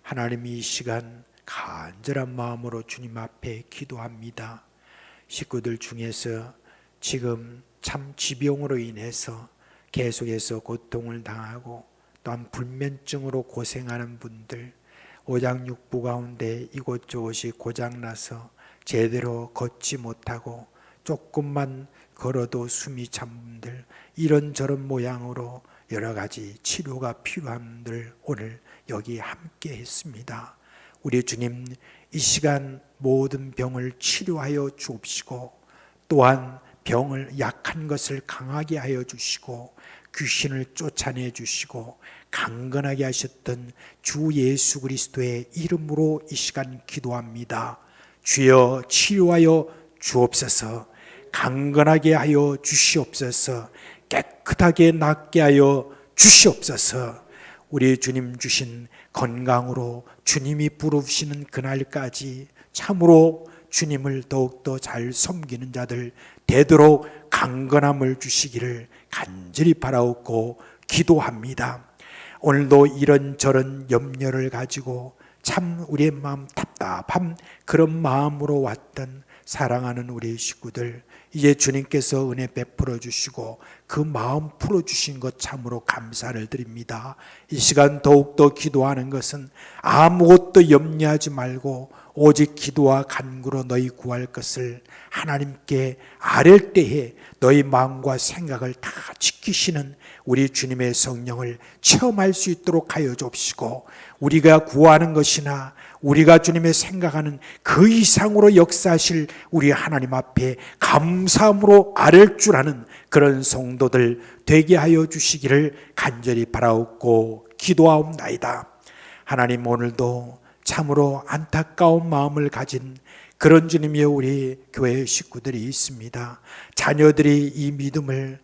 하나님, 이 시간 간절한 마음으로 주님 앞에 기도합니다. 식구들 중에서 지금 참 지병으로 인해서 계속해서 고통을 당하고 또한 불면증으로 고생하는 분들, 오장육부 가운데 이곳저곳이 고장나서 제대로 걷지 못하고 조금만 걸어도 숨이 찬 분들, 이런저런 모양으로 여러 가지 치료가 필요한 분들 오늘 여기 함께 했습니다. 우리 주님, 이 시간 모든 병을 치료하여 주옵시고 또한 병을 약한 것을 강하게 하여 주시고 귀신을 쫓아내 주시고 강건하게 하셨던 주 예수 그리스도의 이름으로 이 시간 기도합니다. 주여 치료하여 주옵소서. 강건하게 하여 주시옵소서. 깨끗하게 낫게 하여 주시옵소서. 우리 주님 주신 건강으로 주님이 부르시는 그날까지 참으로 주님을 더욱더 잘 섬기는 자들 되도록 강건함을 주시기를 간절히 바라옵고 기도합니다. 오늘도 이런저런 염려를 가지고 참 우리의 마음 답답한 그런 마음으로 왔던 사랑하는 우리 식구들, 이제 주님께서 은혜 베풀어 주시고 그 마음 풀어 주신 것 참으로 감사를 드립니다. 이 시간 더욱더 기도하는 것은 아무것도 염려하지 말고 오직 기도와 간구로 너희 구할 것을 하나님께 아랠 때에 너희 마음과 생각을 다 지키시는 우리 주님의 성령을 체험할 수 있도록 하여 주옵시고, 우리가 구하는 것이나 우리가 주님의 생각하는 그 이상으로 역사하실 우리 하나님 앞에 감사함으로 아랠 줄 아는 그런 성도들 되게 하여 주시기를 간절히 바라옵고 기도하옵나이다. 하나님, 오늘도 참으로 안타까운 마음을 가진 그런 주님의 우리 교회 식구들이 있습니다. 자녀들이 이 믿음을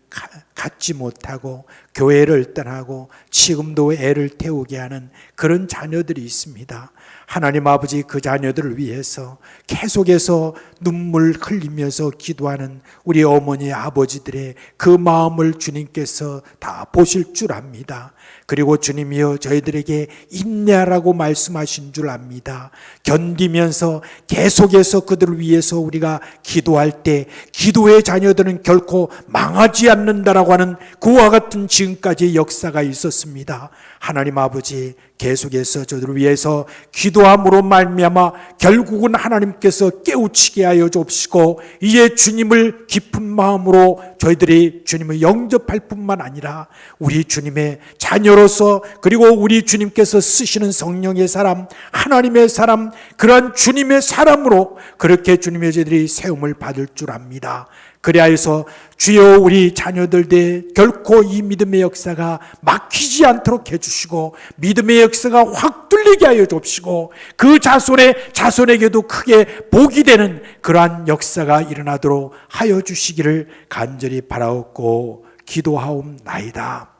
갖지 못하고 교회를 떠나고 지금도 애를 태우게 하는 그런 자녀들이 있습니다. 하나님 아버지, 그 자녀들을 위해서 계속해서 눈물 흘리면서 기도하는 우리 어머니 아버지들의 그 마음을 주님께서 다 보실 줄 압니다. 그리고 주님이여 저희들에게 인내하라고 말씀하신 줄 압니다. 견디면서 계속해서 그들을 위해서 우리가 기도할 때 기도의 자녀들은 결코 망하지 않는다라고 하는 그와 같은 지금까지 역사가 있었습니다. 하나님 아버지, 계속해서 저들을 위해서 기도함으로 말미암아 결국은 하나님께서 깨우치게 하여 주옵시고, 이제 주님을 깊은 마음으로 저희들이 주님을 영접할 뿐만 아니라 우리 주님의 자녀로서, 그리고 우리 주님께서 쓰시는 성령의 사람, 하나님의 사람, 그러한 주님의 사람으로 그렇게 주님의 저희들이 세움을 받을 줄 압니다. 그리하여서 주여 우리 자녀들의 결코 이 믿음의 역사가 막히지 않도록 해주시고 믿음의 역사가 확 뚫리게 하여 주옵시고 그 자손에게도 크게 복이 되는 그러한 역사가 일어나도록 하여 주시기를 간절히 바라옵고 기도하옵나이다.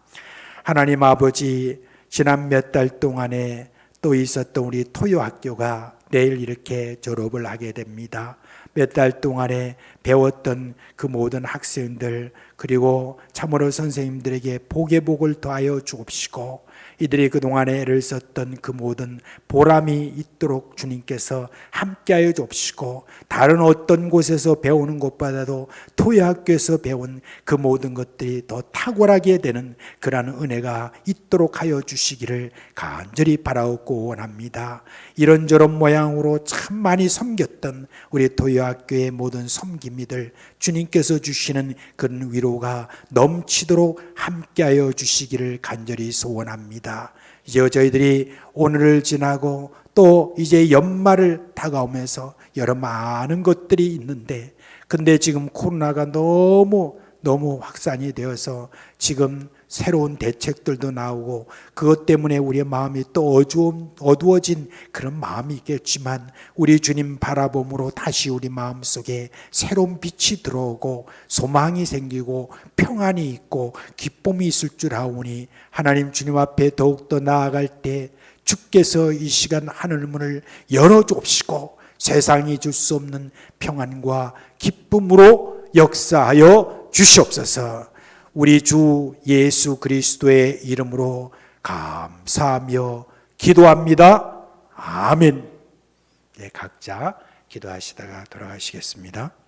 하나님 아버지, 지난 몇 달 동안에 또 있었던 우리 토요학교가 내일 이렇게 졸업을 하게 됩니다. 몇 달 동안에 배웠던 그 모든 학생들, 그리고 참으로 선생님들에게 복의 복을 더하여 주옵시고 이들이 그동안에 애를 썼던 그 모든 보람이 있도록 주님께서 함께하여 주옵시고, 다른 어떤 곳에서 배우는 것보다도 토요학교에서 배운 그 모든 것들이 더 탁월하게 되는 그러한 은혜가 있도록 하여 주시기를 간절히 바라옵고 원합니다. 이런저런 모양으로 참 많이 섬겼던 우리 토요학교의 모든 섬김이들 주님께서 주시는 그런 위로가 넘치도록 함께하여 주시기를 간절히 소원합니다. 이제 저희들이 오늘을 지나고 또 이제 연말을 다가오면서 여러 많은 것들이 있는데, 근데 지금 코로나가 너무 확산이 되어서 지금 새로운 대책들도 나오고 그것 때문에 우리의 마음이 또 어두워진 그런 마음이 있겠지만, 우리 주님 바라봄으로 다시 우리 마음속에 새로운 빛이 들어오고 소망이 생기고 평안이 있고 기쁨이 있을 줄 아오니, 하나님 주님 앞에 더욱더 나아갈 때 주께서 이 시간 하늘문을 열어주옵시고 세상이 줄 수 없는 평안과 기쁨으로 역사하여 주시옵소서. 우리 주 예수 그리스도의 이름으로 감사하며 기도합니다. 아멘. 네, 각자 기도하시다가 돌아가시겠습니다.